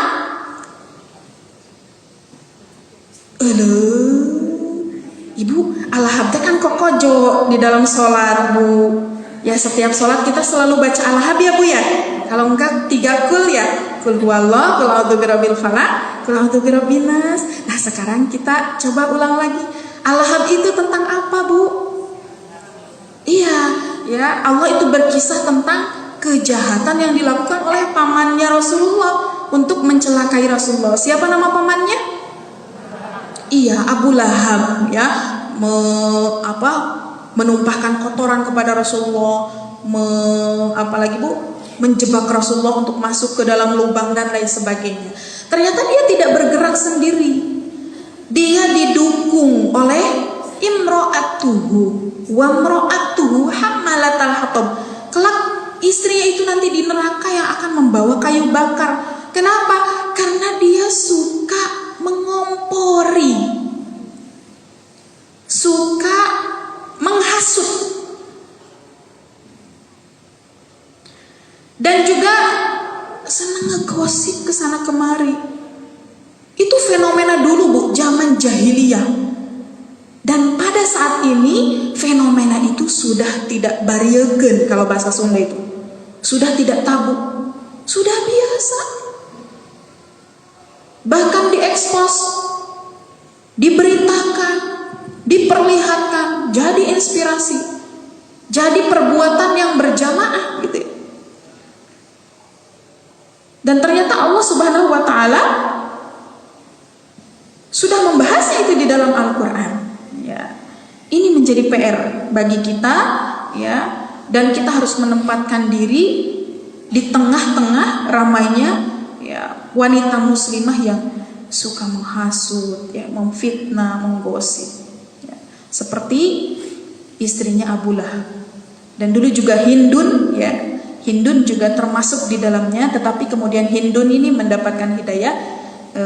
Ibu, Al-Lahab kan kokojo di dalam sholat, Bu. Ya, setiap sholat kita selalu baca Al-Lahab ya, Bu ya. Kalau enggak 3 kul ya. Kul huwallah, kul a'udzu birabbil falaq, kul a'udzu birabbin nas. Nah, sekarang kita coba ulang lagi. Al-Lahab itu tentang apa, Bu? Iya, ya, Allah itu berkisah tentang kejahatan yang dilakukan oleh pamannya Rasulullah untuk mencelakai Rasulullah. Siapa nama pamannya? Iya, Abu Lahab ya, menumpahkan kotoran kepada Rasulullah, apalagi Bu, menjebak Rasulullah untuk masuk ke dalam lubang dan lain sebagainya. Ternyata dia tidak bergerak sendiri. Dia didukung oleh imra'atuhu wa imra'atuhu hammalatal hatab. Kelak istrinya itu nanti di neraka yang akan membawa kayu bakar. Kenapa? Karena dia suka mengompori, suka menghasut, dan juga senang ngegosip kesana kemari. Itu fenomena dulu, Bu, zaman jahiliyah. Dan pada saat ini fenomena itu sudah tidak barieun, kalau bahasa Sunda itu sudah tidak tabu, sudah biasa. Bahkan diekspos, diberitakan, diperlihatkan, jadi inspirasi, jadi perbuatan yang berjamaah gitu. Dan ternyata Allah Subhanahu wa taala sudah membahasnya itu di dalam Al-Qur'an. Ya. Ini menjadi PR bagi kita ya, dan kita harus menempatkan diri di tengah-tengah ramainya ya, wanita muslimah yang suka menghasut, ya, memfitnah, menggosip, ya. Seperti istrinya Abu Lahab. Dan dulu juga Hindun, ya, Hindun juga termasuk di dalamnya, tetapi kemudian Hindun ini mendapatkan hidayah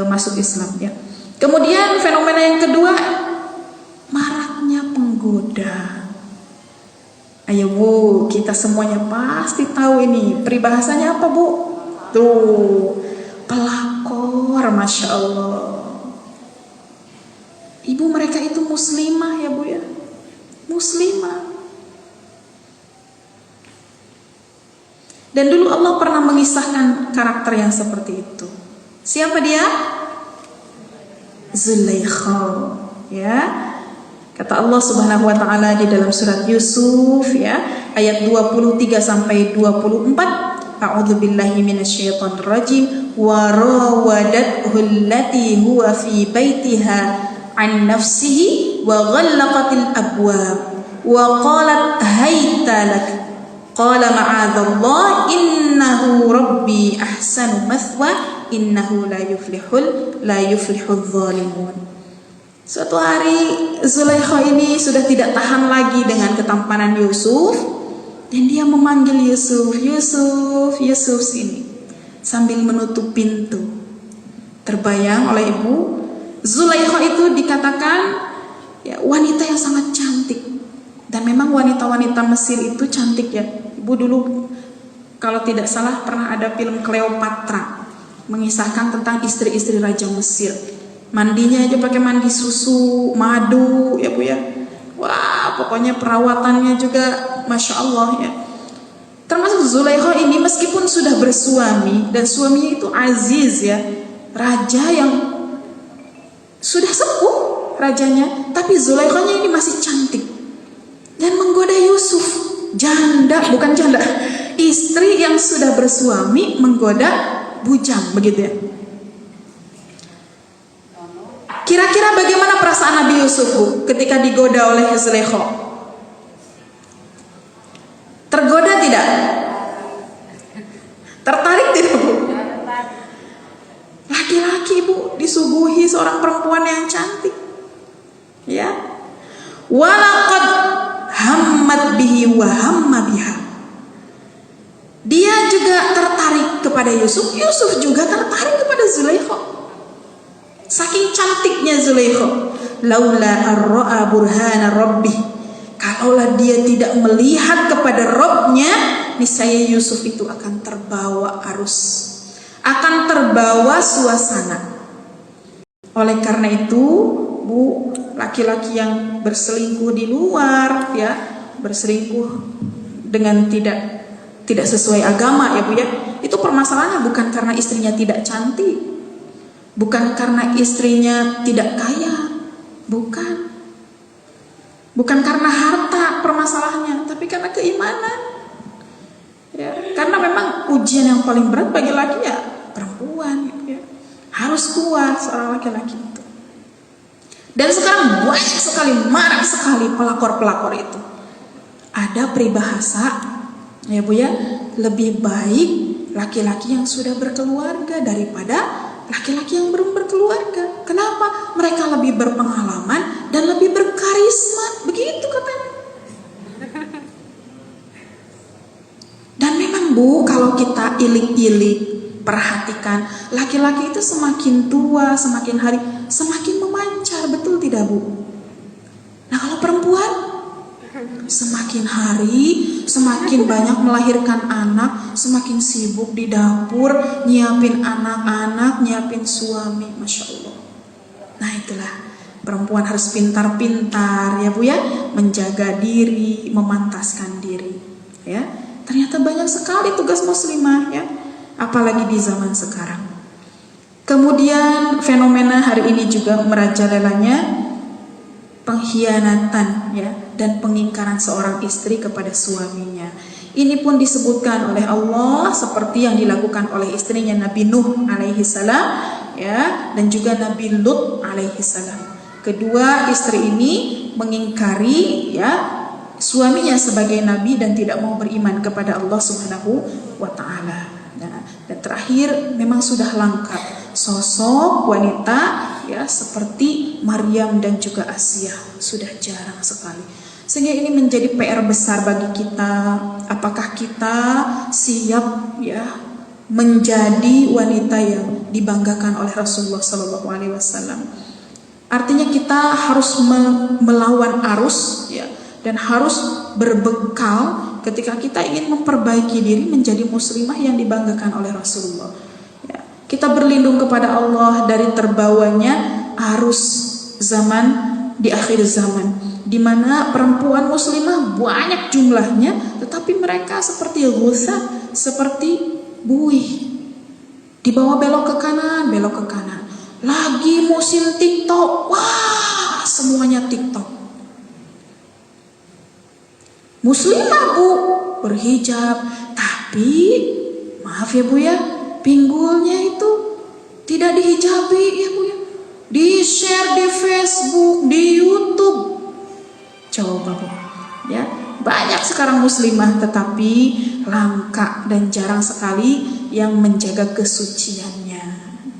masuk Islam, ya. Kemudian fenomena yang kedua, maraknya penggoda. Ayo Bu, kita semuanya pasti tahu ini peribahasanya apa, Bu? Tuh, pelakor, Masya Allah. Ibu, mereka itu muslimah ya, Bu ya, muslimah. Dan dulu Allah pernah mengisahkan karakter yang seperti itu. Siapa dia? Zulaikha, ya. Kata Allah Subhanahu wa taala di dalam surat Yusuf ya, ayat 23 sampai 24, A'udzu billahi minasyaitonir rajim, wa rawadathu allati huwa fi baitiha an nafsihi wa ghallaqatil abwab wa qalat hayta lak qala ma'adzallah innahu rabbi ahsanu mathwa innahu la yuflihul zalimun. Suatu hari Zulaikha ini sudah tidak tahan lagi dengan ketampanan Yusuf, dan dia memanggil Yusuf, Yusuf, Yusuf sini, sambil menutup pintu. Terbayang oleh ibu, Zulaikha itu dikatakan ya, wanita yang sangat cantik. Dan memang wanita-wanita Mesir itu cantik ya. Ibu dulu kalau tidak salah pernah ada film Cleopatra, mengisahkan tentang istri-istri Raja Mesir. Mandinya aja pakai mandi susu, madu ya Bu ya. Wah, pokoknya perawatannya juga Masya Allah ya. Termasuk Zulaikha ini meskipun sudah bersuami, dan suaminya itu Aziz ya, raja yang Sudah sepuh rajanya, tapi Zulaikhanya ini masih cantik dan menggoda Yusuf. Bukan janda, istri yang sudah bersuami menggoda bujang, begitu ya. Kira-kira bagaimana perasaan Nabi Yusuf, Bu, ketika digoda oleh Zulaikha? Tergoda tidak? Tertarik tidak, Bu? Laki-laki, Bu, disuguhi seorang perempuan yang cantik. Ya. Walaqad hammat bihi wa hamma biha. Dia juga tertarik kepada Yusuf, Yusuf juga tertarik kepada Zulaikha. Saking cantiknya Zulaikha. Laula ar-ra'a burhana rabbih. Kalaulah dia tidak melihat kepada Rabbnya, niscaya Yusuf itu akan terbawa arus, akan terbawa suasana. Oleh karena itu, Bu, laki-laki yang berselingkuh di luar, ya, berselingkuh dengan tidak sesuai agama, ya Bu ya, itu permasalahannya bukan karena istrinya tidak cantik, bukan karena istrinya tidak kaya, bukan karena harta permasalahannya, tapi karena keimanan. Ya, karena memang ujian yang paling berat bagi laki ya perempuan, ya. Harus kuat seorang laki-laki itu. Dan sekarang banyak sekali, marak sekali pelakor-pelakor itu. Ada peribahasa, ya Bu ya, lebih baik laki-laki yang sudah berkeluarga daripada laki-laki yang belum berkeluarga. Kenapa? Mereka lebih berpengalaman dan lebih berkarisma, begitu katanya. Dan memang, Bu, kalau kita ilik-ilik perhatikan, laki-laki itu semakin tua, semakin hari, semakin memancar, betul tidak, Bu? Nah, kalau perempuan, semakin hari, semakin banyak melahirkan anak, semakin sibuk di dapur, nyiapin anak-anak, nyiapin suami, Masya Allah. Nah, itulah, perempuan harus pintar-pintar, ya Bu ya, menjaga diri, memantaskan diri, ya. Ternyata banyak sekali tugas muslimah, ya. Apalagi di zaman sekarang. Kemudian fenomena hari ini juga merajalelanya pengkhianatan, ya, dan pengingkaran seorang istri kepada suaminya. Ini pun disebutkan oleh Allah seperti yang dilakukan oleh istrinya Nabi Nuh alaihi salam, ya, dan juga Nabi Lut alaihi salam. Kedua istri ini mengingkari, ya, suaminya sebagai nabi dan tidak mau beriman kepada Allah Subhanahu wa taala. Dan terakhir memang sudah lengkap sosok wanita, ya, seperti Maryam dan juga Asia, sudah jarang sekali. Sehingga ini menjadi PR besar bagi kita. Apakah kita siap, ya, menjadi wanita yang dibanggakan oleh Rasulullah SAW? Artinya kita harus melawan arus, ya, dan harus berbekal ketika kita ingin memperbaiki diri menjadi muslimah yang dibanggakan oleh Rasulullah. Ya, kita berlindung kepada Allah dari terbawanya arus zaman di akhir zaman, di mana perempuan muslimah banyak jumlahnya, tetapi mereka seperti ghusa, seperti buih, dibawa belok ke kanan, belok ke kanan. Lagi musim TikTok, wah, semuanya TikTok. Muslimah, Bu, berhijab, tapi maaf ya Bu ya, pinggulnya itu tidak dihijabi, ya Bu ya, di-share di Facebook, di YouTube. Coba, Bu, ya, banyak sekarang muslimah tetapi langka dan jarang sekali yang menjaga kesuciannya,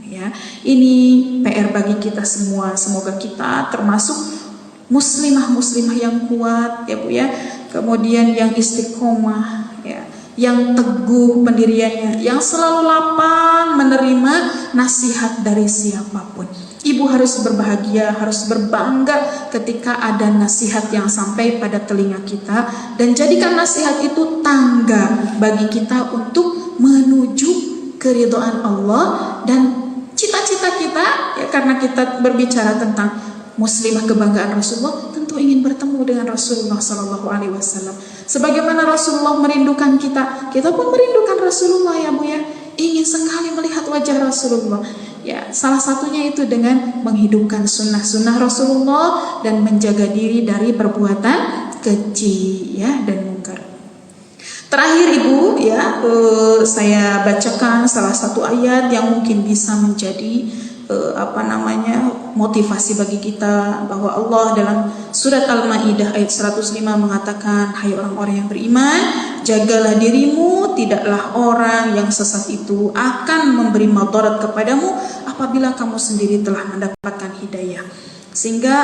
ya. Ini PR bagi kita semua. Semoga kita termasuk muslimah-muslimah yang kuat, ya Bu ya. Kemudian yang istiqomah, ya, yang teguh pendiriannya, yang selalu lapang menerima nasihat dari siapapun. Ibu harus berbahagia, harus berbangga ketika ada nasihat yang sampai pada telinga kita, dan jadikan nasihat itu tangga bagi kita untuk menuju keridhaan Allah dan cita-cita kita, ya, karena kita berbicara tentang muslimah kebanggaan Rasulullah, tentu ingin bertemu dengan Rasulullah SAW. Sebagaimana Rasulullah merindukan kita, kita pun merindukan Rasulullah, ya Bu ya. Ingin sekali melihat wajah Rasulullah, Ya, salah satunya itu dengan menghidupkan sunnah-sunnah Rasulullah dan menjaga diri dari perbuatan keji ya dan mungkar. Terakhir Ibu ya, saya bacakan salah satu ayat yang mungkin bisa menjadi motivasi bagi kita, bahwa Allah dalam surat Al-Maidah ayat 105 mengatakan, hai orang-orang yang beriman, jagalah dirimu, tidaklah orang yang sesat itu akan memberi madarat kepadamu apabila kamu sendiri telah mendapatkan hidayah. Sehingga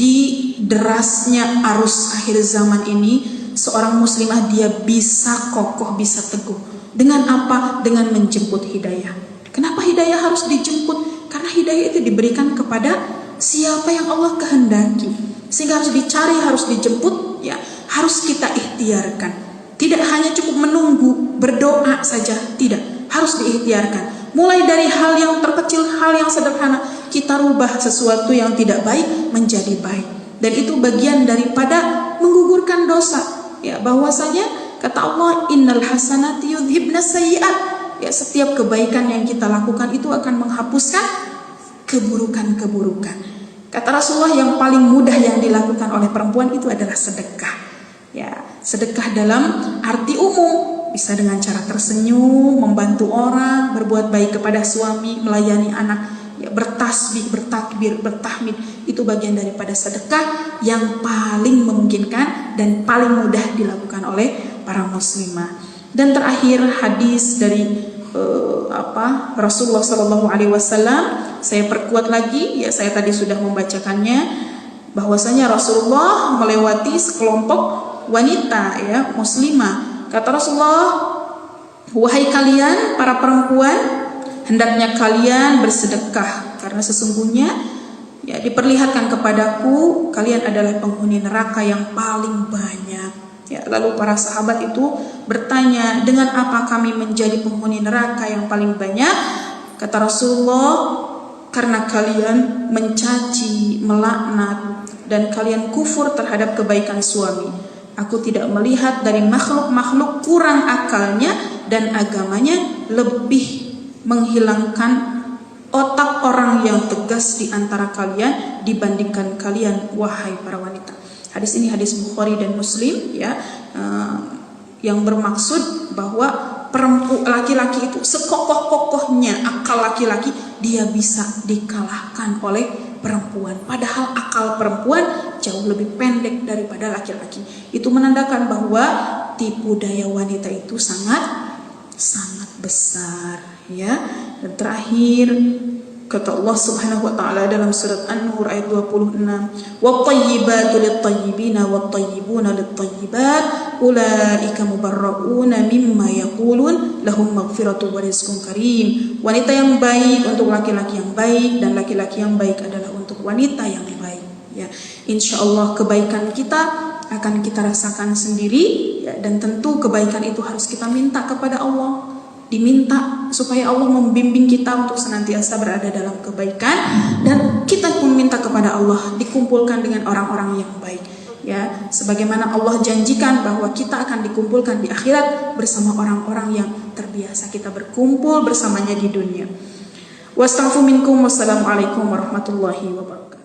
di derasnya arus akhir zaman ini, seorang muslimah dia bisa kokoh, bisa teguh. Dengan apa? Dengan menjemput hidayah. Kenapa hidayah harus dijemput? Karena hidayah itu diberikan kepada siapa yang Allah kehendaki. Sehingga harus dicari, harus dijemput, ya, harus kita ikhtiarkan. Tidak hanya cukup menunggu, berdoa saja, tidak, harus diikhtiarkan. Mulai dari hal yang terkecil, hal yang sederhana, kita rubah sesuatu yang tidak baik menjadi baik. Dan itu bagian daripada menggugurkan dosa. Ya, bahwasanya kata Allah, innal hasanati yudhibnas sayyi'at. Ya, setiap kebaikan yang kita lakukan itu akan menghapuskan keburukan-keburukan. Kata Rasulullah, yang paling mudah yang dilakukan oleh perempuan itu adalah sedekah. Ya, sedekah dalam arti umum, bisa dengan cara tersenyum, membantu orang, berbuat baik kepada suami, melayani anak, ya, bertasbih, bertakbir, bertahmid, itu bagian daripada sedekah yang paling memungkinkan dan paling mudah dilakukan oleh para muslimah. Dan terakhir hadis dari Rasulullah SAW, saya perkuat lagi, ya, saya tadi sudah membacakannya, bahwasanya Rasulullah melewati sekelompok wanita, ya, muslimah. Kata Rasulullah, wahai kalian para perempuan, hendaknya kalian bersedekah, karena sesungguhnya, ya, diperlihatkan kepadaku kalian adalah penghuni neraka yang paling banyak. Ya, lalu para sahabat itu bertanya, dengan apa kami menjadi penghuni neraka yang paling banyak? Kata Rasulullah, karena kalian mencaci, melaknat, dan kalian kufur terhadap kebaikan suami. Aku tidak melihat dari makhluk-makhluk kurang akalnya dan agamanya lebih menghilangkan otak orang yang tegas di antara kalian dibandingkan kalian, wahai para wanita. Hadis ini hadis Bukhari dan Muslim, ya, yang bermaksud bahwa laki-laki itu sekokoh-kokohnya akal laki-laki, dia bisa dikalahkan oleh perempuan. Padahal akal perempuan jauh lebih pendek daripada laki-laki. Itu menandakan bahwa tipu daya wanita itu sangat besar, ya. Dan terakhir, kata Allah Subhanahu wa taala dalam surat An-Nur ayat 26, "Wat-thayyibatu lit-thayyibina wat-thayyibuna lit-thayyibat, ulaika mubarra'una mimma yaqulun, lahum maghfiratun wa rizqun karim." Wanita yang baik untuk laki-laki yang baik, dan laki-laki yang baik adalah untuk wanita yang baik. Ya, insyaallah kebaikan kita akan kita rasakan sendiri, ya, dan tentu kebaikan itu harus kita minta kepada Allah. Diminta supaya Allah membimbing kita untuk senantiasa berada dalam kebaikan, dan kita pun minta kepada Allah dikumpulkan dengan orang-orang yang baik, ya, sebagaimana Allah janjikan bahwa kita akan dikumpulkan di akhirat bersama orang-orang yang terbiasa kita berkumpul bersamanya di dunia. Wassalamualaikum warahmatullahi wabarakatuh.